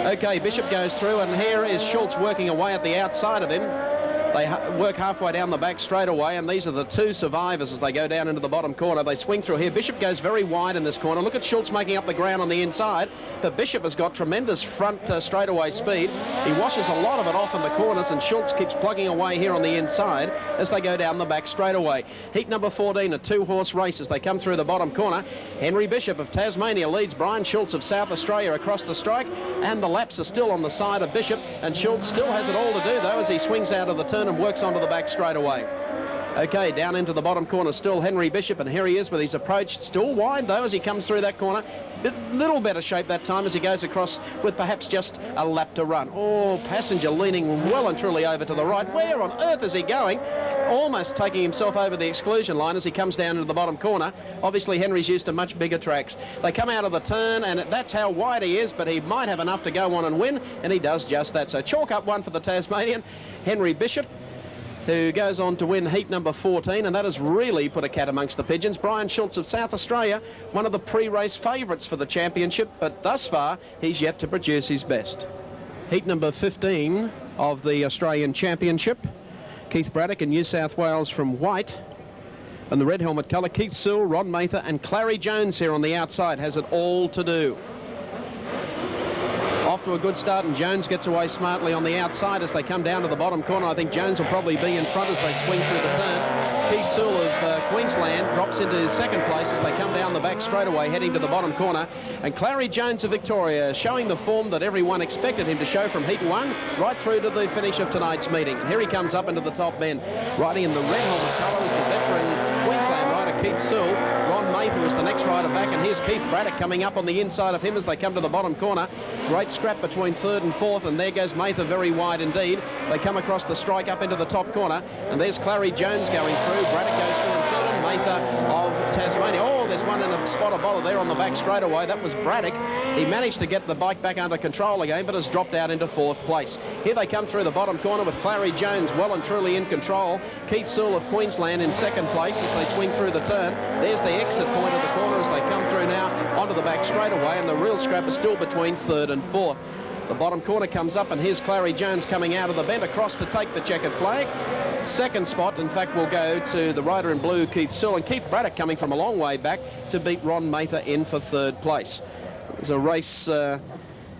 Okay, Bishop goes through, and here is Schultz working away at the outside of him. They work halfway down the back straight away, and these are the two survivors as they go down into the bottom corner. They swing through here. Bishop goes very wide in this corner. Look at Schultz making up the ground on the inside, but Bishop has got tremendous front straightaway speed. He washes a lot of it off in the corners, and Schultz keeps plugging away here on the inside as they go down the back straightaway. Heat number 14, a two-horse race as they come through the bottom corner. Henry Bishop of Tasmania leads Brian Schultz of South Australia across the strike, and the laps are still on the side of Bishop, and Schultz still has it all to do, though, as he swings out of the turn and works onto the back straight away. Okay, down into the bottom corner still Henry Bishop, and here he is with his approach. Still wide though as he comes through that corner. Little better shape that time as he goes across with perhaps just a lap to run. Oh, passenger leaning well and truly over to the right. Where on earth is he going? Almost taking himself over the exclusion line as he comes down into the bottom corner. Obviously Henry's used to much bigger tracks. They come out of the turn, and that's how wide he is, but he might have enough to go on and win, and he does just that. So chalk up one for the Tasmanian, Henry Bishop. who goes on to win heat number 14, and that has really put a cat amongst the pigeons. Brian Schultz of South Australia, one of the pre-race favourites for the championship, but thus far he's yet to produce his best. Heat number 15 of the Australian Championship. Keith Braddock in New South Wales from white. And the red helmet colour, Keith Sewell, Ron Mather and Clarrie Jones here on the outside has it all to do. Off to a good start, and Jones gets away smartly on the outside as they come down to the bottom corner. I think Jones will probably be in front as they swing through the turn. Keith Sewell of Queensland drops into second place as they come down the back straightaway, heading to the bottom corner. And Clarrie Jones of Victoria showing the form that everyone expected him to show from heat 1 right through to the finish of tonight's meeting. And here he comes up into the top bend, riding in the red helmet colour is the veteran Queensland rider Keith Sewell. Ron Mather is the next rider back, and here's Keith Braddock coming up on the inside of him as they come to the bottom corner. Great scrap between third and fourth, and there goes Mather very wide indeed. They come across the strike up into the top corner, and there's Clarrie Jones going through. Braddock goes through in third, and Mather of Tasmania. Oh, there's one in a spot of bother there on the back straightaway. That was Braddock. He managed to get the bike back under control again, but has dropped out into fourth place. Here they come through the bottom corner with Clarrie Jones well and truly in control. Keith Sewell of Queensland in second place as they swing through the turn. There's the exit point of the corner as they come through now onto the back straightaway, and the real scrap is still between third and fourth. The bottom corner comes up, and here's Clarrie Jones coming out of the bend across to take the checkered flag. Second spot, in fact, will go to the rider in blue, Keith Sewell, and Keith Braddock coming from a long way back to beat Ron Mather in for third place. It was a race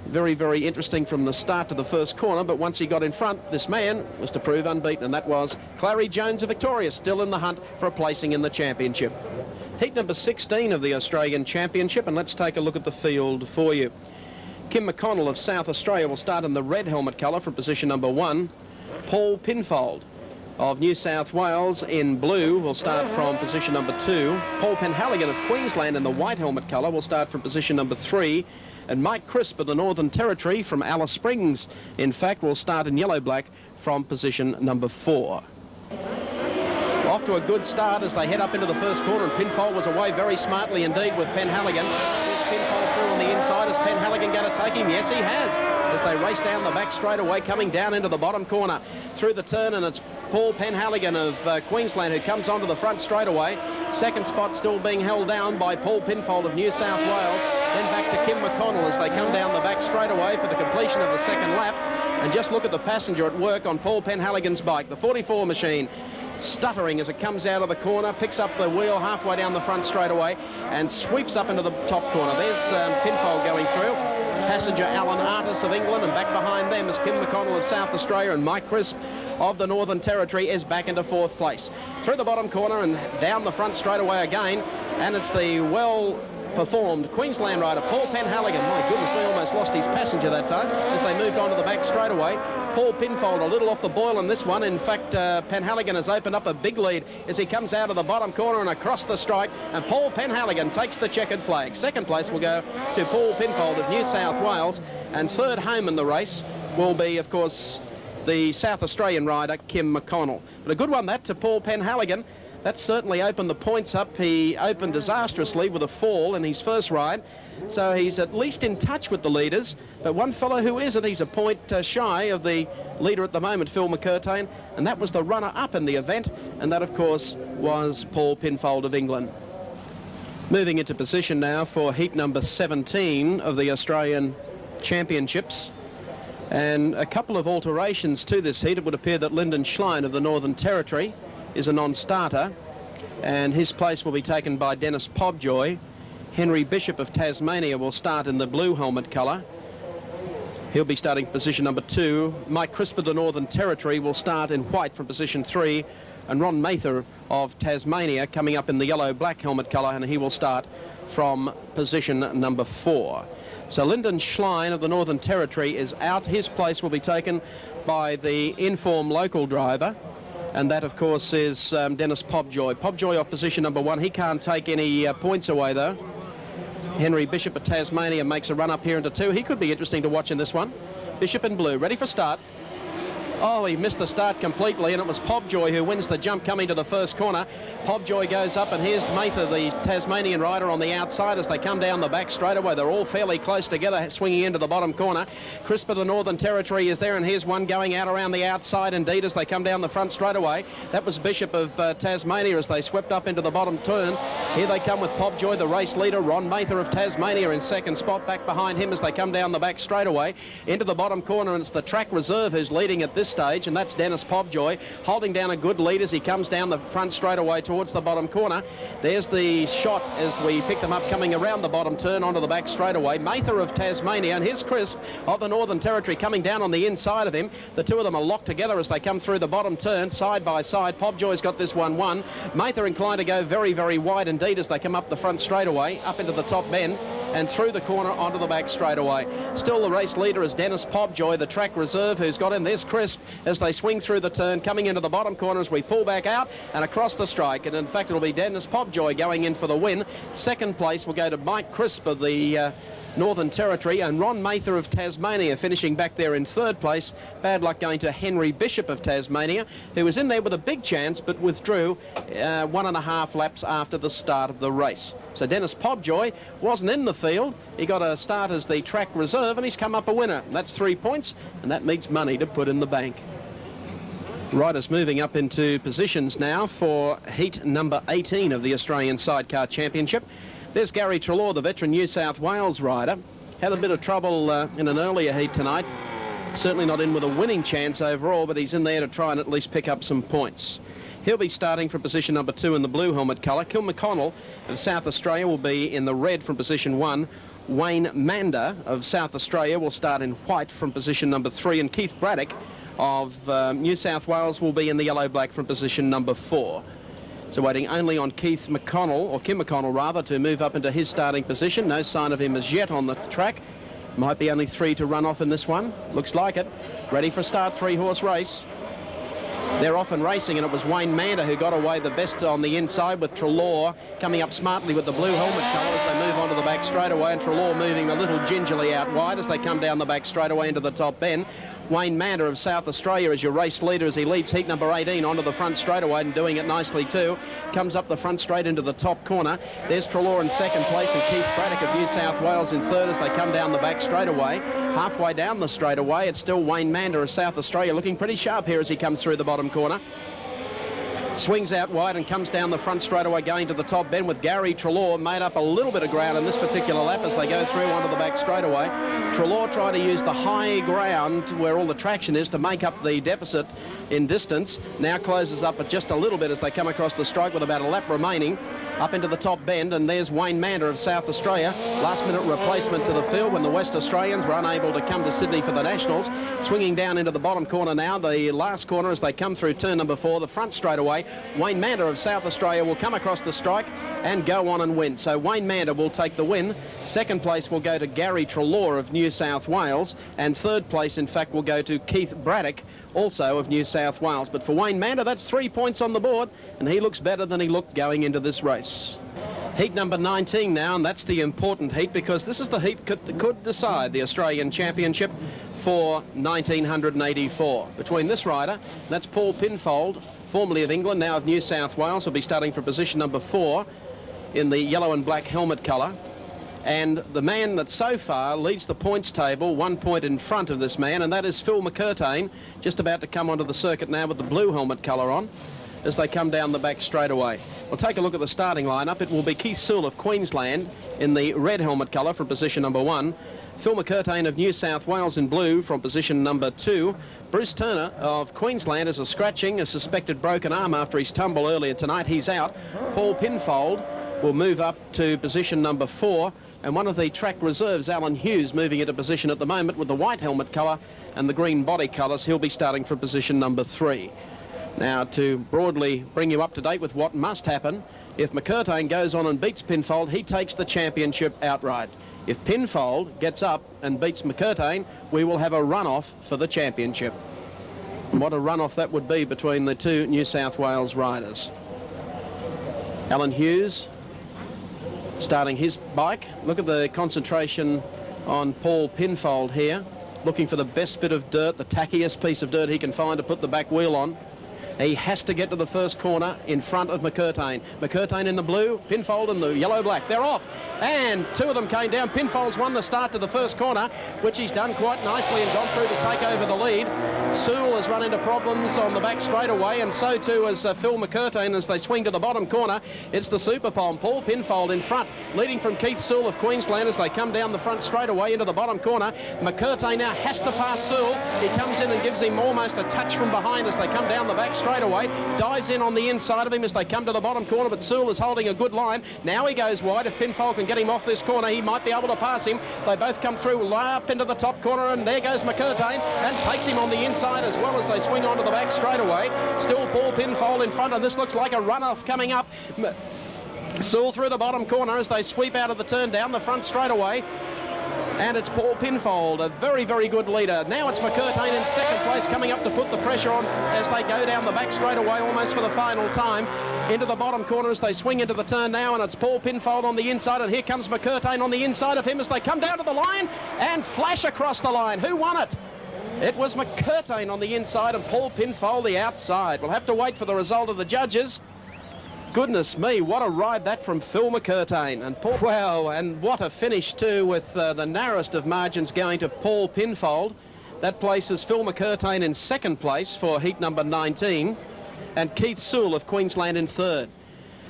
very, very interesting from the start to the first corner, but once he got in front, this man was to prove unbeaten, and that was Clarrie Jones of Victoria, still in the hunt for a placing in the championship. Heat number 16 of the Australian Championship, and let's take a look at the field for you. Kim McConnell of South Australia will start in the red helmet colour from position number 1. Paul Pinfold of New South Wales in blue will start from position number 2. Paul Penhaligon of Queensland in the white helmet colour will start from position number 3. And Mike Crisp of the Northern Territory from Alice Springs, in fact, will start in yellow-black from position number 4. Off to a good start as they head up into the first corner, and Pinfold was away very smartly indeed with Penhaligon. There's Pinfold through on the inside. Is Penhaligon going to take him? Yes, he has, as they race down the back straightaway, coming down into the bottom corner through the turn, and it's Paul Penhaligon of Queensland who comes onto the front straightaway. Second spot still being held down by Paul Pinfold of New South Wales. Then back to Kim McConnell as they come down the back straightaway for the completion of the second lap. And just look at the passenger at work on Paul Penhaligon's bike, the 44 machine, stuttering as it comes out of the corner, picks up the wheel halfway down the front straightaway and sweeps up into the top corner. There's Pinfold going through. Passenger Alan Artis of England, and back behind them is Kim McConnell of South Australia, and Mike Crisp of the Northern Territory is back into fourth place. Through the bottom corner and down the front straightaway again, and it's the well-performed Queensland rider Paul Penhaligon. My goodness, we almost lost his passenger that time as they moved on to the back straightaway. Paul Pinfold a little off the boil in this one. In fact, Penhaligon has opened up a big lead as he comes out of the bottom corner and across the strike, and Paul Penhaligon takes the checkered flag. Second place will go to Paul Pinfold of New South Wales, and third home in the race will be, of course, the South Australian rider Kim McConnell. But a good one that to Paul Penhaligon. That certainly opened the points up. He opened disastrously with a fall in his first ride, so he's at least in touch with the leaders. But one fellow who isn't, he's a point shy of the leader at the moment, Phil McCurtayne, and that was the runner-up in the event, and that, of course, was Paul Pinfold of England. Moving into position now for heat number 17 of the Australian Championships. And a couple of alterations to this heat. It would appear that Lyndon Schlein of the Northern Territory is a non-starter, and his place will be taken by Dennis Pobjoy. Henry Bishop of Tasmania will start in the blue helmet colour. He'll be starting position number 2. Mike Crisp of the Northern Territory will start in white from position 3, and Ron Mather of Tasmania coming up in the yellow-black helmet colour, and he will start from position number 4. So Lyndon Schlein of the Northern Territory is out. His place will be taken by the in-form local driver, and that, of course, is Dennis Pobjoy. Pobjoy off position number 1. He can't take any points away, though. Henry Bishop of Tasmania makes a run up here into 2. He could be interesting to watch in this one. Bishop in blue, ready for start. Oh, he missed the start completely, and it was Pobjoy who wins the jump coming to the first corner. Pobjoy goes up, and here's Mather, the Tasmanian rider, on the outside as they come down the back straightaway. They're all fairly close together, swinging into the bottom corner. Crisp of the Northern Territory is there, and here's one going out around the outside indeed as they come down the front straightaway. That was Bishop of Tasmania as they swept up into the bottom turn. Here they come with Pobjoy, the race leader. Ron Mather of Tasmania in second spot, back behind him as they come down the back straightaway into the bottom corner, and it's the Track Reserve who's leading at this stage, and that's Dennis Pobjoy holding down a good lead as he comes down the front straightaway towards the bottom corner. There's the shot as we pick them up coming around the bottom turn onto the back straightaway. Mather of Tasmania and his Crisp of the Northern Territory coming down on the inside of him. The two of them are locked together as they come through the bottom turn side by side. Pobjoy's got this one won. Mather inclined to go very, very wide indeed as they come up the front straightaway, up into the top bend and through the corner onto the back straightaway. Still the race leader is Dennis Pobjoy, the Track Reserve, who's got in. There's Crisp as they swing through the turn, coming into the bottom corner as we pull back out and across the strike. And in fact, it'll be Dennis Pobjoy going in for the win. Second place will go to Mike Crisp of the Northern Territory, and Ron Mather of Tasmania finishing back there in third place. Bad luck going to Henry Bishop of Tasmania, who was in there with a big chance but withdrew 1.5 laps after the start of the race. So Dennis Pobjoy wasn't in the field. He got a start as the Track Reserve, and he's come up a winner. That's 3 points, and that means money to put in the bank. Riders moving up into positions now for heat number 18 of the Australian Sidecar Championship. There's Gary Treloar, the veteran New South Wales rider. Had a bit of trouble in an earlier heat tonight. Certainly not in with a winning chance overall, but he's in there to try and at least pick up some points. He'll be starting from position number 2 in the blue helmet colour. Kim McConnell of South Australia will be in the red from position 1. Wayne Mander of South Australia will start in white from position number 3. And Keith Braddock of New South Wales will be in the yellow-black from position number 4. So waiting only on Keith McConnell, or Kim McConnell rather, to move up into his starting position. No sign of him as yet on the track. Might be only 3 to run off in this one. Looks like it. Ready for start, 3-horse race. They're off and racing, and it was Wayne Mander who got away the best on the inside, with Treloar coming up smartly with the blue helmet colour as they move onto the back straightaway, and Treloar moving a little gingerly out wide as they come down the back straightaway into the top bend. Wayne Mander of South Australia is your race leader as he leads heat number 18 onto the front straightaway, and doing it nicely too. Comes up the front straight into the top corner. There's Treloar in second place, and Keith Braddock of New South Wales in third as they come down the back straightaway. Halfway down the straightaway, it's still Wayne Mander of South Australia looking pretty sharp here as he comes through the bottom corner. Swings out wide and comes down the front straightaway going to the top bend, with Gary Treloar made up a little bit of ground in this particular lap as they go through onto the back straightaway. Treloar trying to use the high ground where all the traction is to make up the deficit in distance. Now closes up at just a little bit as they come across the strike with about a lap remaining up into the top bend. And there's Wayne Mander of South Australia, last minute replacement to the field when the West Australians were unable to come to Sydney for the Nationals. Swinging down into the bottom corner now, the last corner as they come through turn number 4, the front straightaway. Wayne Mander of South Australia will come across the strike and go on and win. So Wayne Mander will take the win. Second place will go to Gary Treloar of New South Wales, and third place in fact will go to Keith Braddock, also of New South Wales. But for Wayne Mander, that's 3 points on the board, and he looks better than he looked going into this race. Heat number 19 now, and that's the important heat, because this is the heat that could decide the Australian Championship for 1984. Between this rider, that's Paul Pinfold, formerly of England, now of New South Wales, will be starting for position number 4 in the yellow and black helmet colour. And the man that so far leads the points table 1 point in front of this man, and that is Phil McCurtayne, just about to come onto the circuit now with the blue helmet colour on as they come down the back straightaway. We'll take a look at the starting lineup. It will be Keith Sewell of Queensland in the red helmet colour from position number 1. Phil McCurtayne of New South Wales in blue from position number 2. Bruce Turner of Queensland is a suspected broken arm after his tumble earlier tonight. He's out. Paul Pinfold will move up to position number 4. And one of the Track Reserves, Alan Hughes, moving into position at the moment with the white helmet colour and the green body colours. He'll be starting from position number 3. Now, to broadly bring you up to date with what must happen, if McCurtayne goes on and beats Pinfold, he takes the championship outright. If Pinfold gets up and beats McCurtayne, we will have a runoff for the championship. And what a runoff that would be between the two New South Wales riders. Alan Hughes starting his bike. Look at the concentration on Paul Pinfold here. looking for the best bit of dirt, the tackiest piece of dirt he can find to put the back wheel on. He has to get to the first corner in front of McCurtayne. McCurtayne in the blue, Pinfold in the yellow-black. They're off, and two of them came down. Pinfold's won the start to the first corner, which he's done quite nicely and gone through to take over the lead. Sewell has run into problems on the back straightaway, and so too has Phil McCurtayne as they swing to the bottom corner. It's the Super Pom. Paul Pinfold in front, leading from Keith Sewell of Queensland as they come down the front straightaway into the bottom corner. McCurtayne now has to pass Sewell. He comes in and gives him almost a touch from behind as they come down the back straightaway. Dives in on the inside of him as they come to the bottom corner, but Sewell is holding a good line. Now he goes wide. If Pinfold can get him off this corner, he might be able to pass him. They both come through up into the top corner, and there goes McCurtayne and takes him on the inside as well as they swing onto the back straightaway. Still Paul Pinfold in front, and this looks like a runoff coming up. Sewell through the bottom corner as they sweep out of the turn down the front straightaway. And it's Paul Pinfold, a very, very good leader. Now it's McCurtayne in second place, coming up to put the pressure on as they go down the back straightaway almost for the final time. Into the bottom corner as they swing into the turn now, and it's Paul Pinfold on the inside, and here comes McCurtayne on the inside of him as they come down to the line and flash across the line. Who won it? It was McCurtayne on the inside and Paul Pinfold the outside. We'll have to wait for the result of the judges. Goodness me, what a ride that from Phil McCurtayne. And Paul, wow, and what a finish too, with the narrowest of margins going to Paul Pinfold. That places Phil McCurtayne in second place for heat number 19 and Keith Sewell of Queensland in third.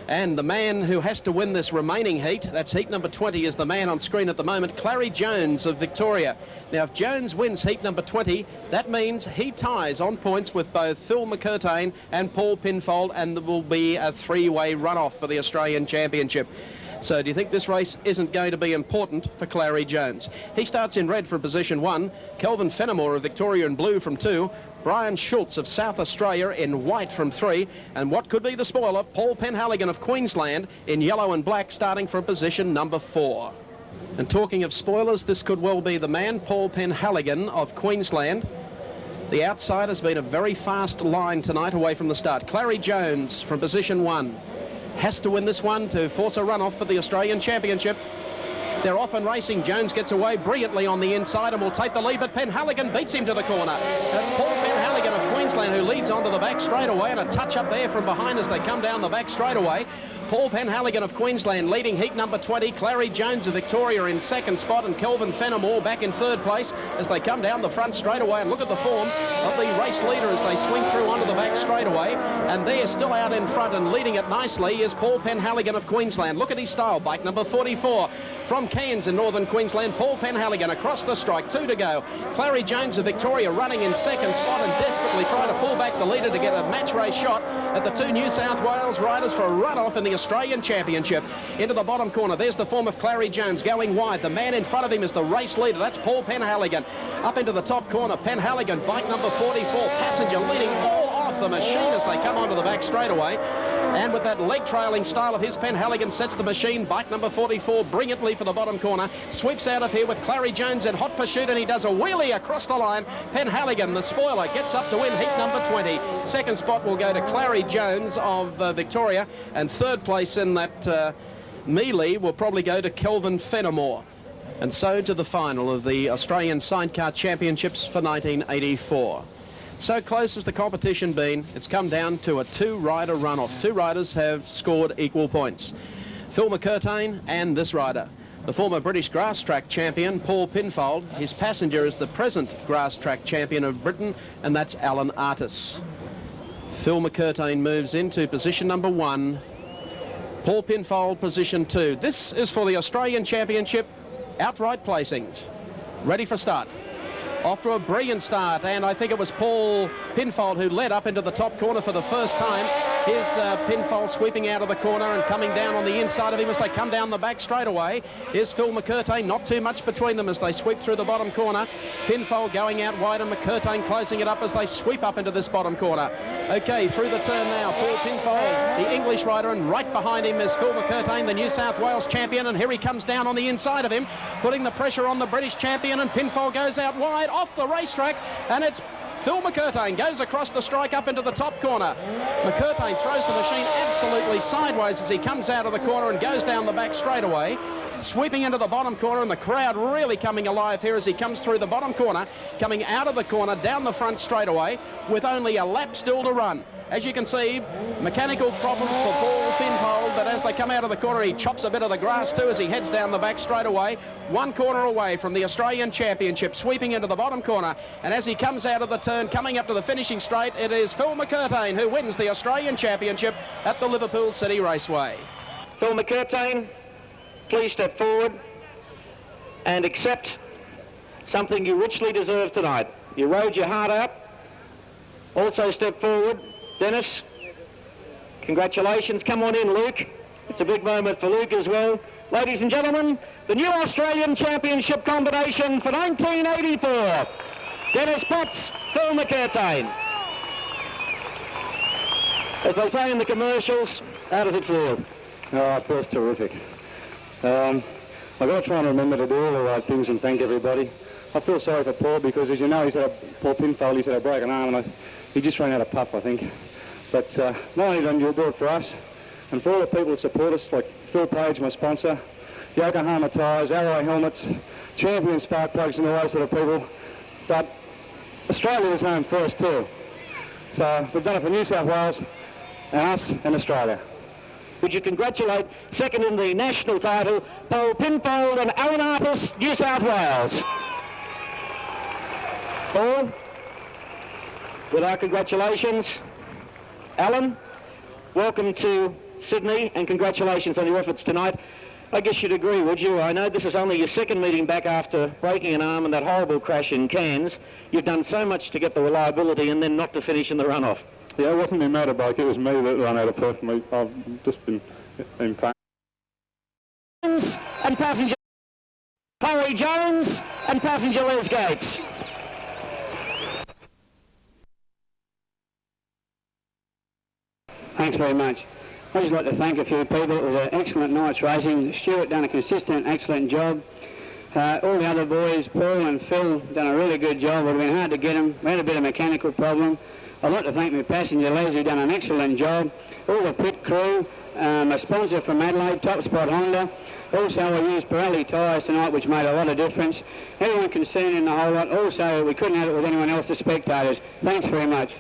And the man who has to win this remaining heat, that's heat number 20, is the man on screen at the moment, Clarrie Jones of Victoria. Now, if Jones wins heat number 20, that means he ties on points with both Phil McCurtayne and Paul Pinfold, and there will be a three-way runoff for the Australian Championship. So do you think this race isn't going to be important for Clarrie Jones? He starts in red from position 1, Kelvin Fenimore of Victoria in blue from 2, Brian Schultz of South Australia in white from 3, and what could be the spoiler, Paul Penhaligon of Queensland in yellow and black starting from position number 4. And talking of spoilers, this could well be the man, Paul Penhaligon of Queensland. The outside has been a very fast line tonight away from the start. Clarrie Jones from position 1 has to win this one to force a runoff for the Australian Championship. They're off and racing. Jones gets away brilliantly on the inside and will take the lead, but Penhaligon beats him to the corner. That's Paul Penhaligon of Queensland who leads onto the back straightaway, and a touch up there from behind as they come down the back straightaway. Paul Penhaligon of Queensland leading heat number 20. Clarrie Jones of Victoria in second spot, and Kelvin Fenimore back in third place as they come down the front straightaway. And look at the form of the race leader as they swing through onto the back straightaway. And there, still out in front and leading it nicely, is Paul Penhaligon of Queensland. Look at his style, bike number 44 from Cairns in northern Queensland. Paul Penhaligon across the strike, 2 to go. Clarrie Jones of Victoria running in second spot and desperately trying to pull back the leader to get a match race shot at the two New South Wales riders for a runoff in the Australian Championship. Into the bottom corner, there's the form of Clarrie Jones going wide. The man in front of him is the race leader, that's Paul Penhaligon. Up into the top corner, Penhaligon, bike number 44, passenger leading all off the machine as they come onto the back straightaway. And with that leg trailing style of his, Penhaligon sets the machine, bike number 44, brilliantly for the bottom corner. Sweeps out of here with Clarrie Jones in hot pursuit, and he does a wheelie across the line. Penhaligon, the spoiler, gets up to win heat number 20. Second spot will go to Clarrie Jones of Victoria, and third place in that melee will probably go to Kelvin Fenimore. And so to the final of the Australian Sidecar Championships for 1984. So close has the competition been, it's come down to a two-rider runoff. Two riders have scored equal points. Phil McCurtayne and this rider. The former British grass track champion, Paul Pinfold. His passenger is the present grass track champion of Britain, and that's Alan Artis. Phil McCurtayne moves into position number 1. Paul Pinfold, position 2. This is for the Australian Championship outright placings. Ready for start. Off to a brilliant start, and I think it was Paul Pinfold who led up into the top corner for the first time. Here's Pinfold sweeping out of the corner and coming down on the inside of him as they come down the back straightaway. Here's Phil McCurtayne, not too much between them as they sweep through the bottom corner. Pinfold going out wide and McCurtayne closing it up as they sweep up into this bottom corner. Okay, through the turn now, Paul Pinfold, the English rider, and right behind him is Phil McCurtayne, the New South Wales champion, and here he comes down on the inside of him, putting the pressure on the British champion, and Pinfold goes out wide off the racetrack, and it's Phil McCurtayne goes across the strike up into the top corner. McCurtayne throws the machine absolutely sideways as he comes out of the corner and goes down the back straightaway. Sweeping into the bottom corner, and the crowd really coming alive here as he comes through the bottom corner, coming out of the corner, down the front straightaway, with only a lap still to run. As you can see, mechanical problems for Paul Pinfold, but as they come out of the corner, he chops a bit of the grass too as he heads down the back straightaway. One corner away from the Australian Championship, sweeping into the bottom corner, and as he comes out of the turn, coming up to the finishing straight, it is Phil McCurtayne who wins the Australian Championship at the Liverpool City Raceway. Phil McCurtayne, please step forward and accept something you richly deserve tonight. You rode your heart out. Also step forward, Dennis. Congratulations. Come on in, Luke. It's a big moment for Luke as well. Ladies and gentlemen, the new Australian Championship combination for 1984. Dennis Potts, Phil McCurtayne. As they say in the commercials, how does it feel? Oh, it feels terrific. I've got to try and remember to do all the right things and thank everybody. I feel sorry for Paul because, as you know, Paul Pinfold, he's had a broken arm and he just ran out of puff, I think. But not only do you do it for us, and for all the people that support us, like Phil Page, my sponsor, Yokohama Tyres, Alloy Helmets, Champion Spark Plugs and all those sort of people. But Australia was home first too. So we've done it for New South Wales and us and Australia. Would you congratulate second in the national title, Paul Pinfold and Alan Arthurs, New South Wales. Paul, with our congratulations. Alan, welcome to Sydney and congratulations on your efforts tonight. I guess you'd agree, would you? I know this is only your second meeting back after breaking an arm and that horrible crash in Cairns. You've done so much to get the reliability and then not to finish in the runoff. Yeah, it wasn't my motorbike, it was me that ran out of puff. I've just been in pain. And passenger Clarrie Jones and passenger Les Gates. Thanks very much. I'd just like to thank a few people. It was an excellent night's racing. Stuart done a consistent, excellent job. All the other boys, Paul and Phil, done a really good job. It would have been hard to get them. We had a bit of mechanical problem. I'd like to thank my passenger Les, who done an excellent job. All the pit crew, a sponsor from Adelaide, Top Spot Honda. Also, we used Pirelli tyres tonight, which made a lot of difference. Everyone concerned in the whole lot. Also, we couldn't have it with anyone else, the spectators. Thanks very much.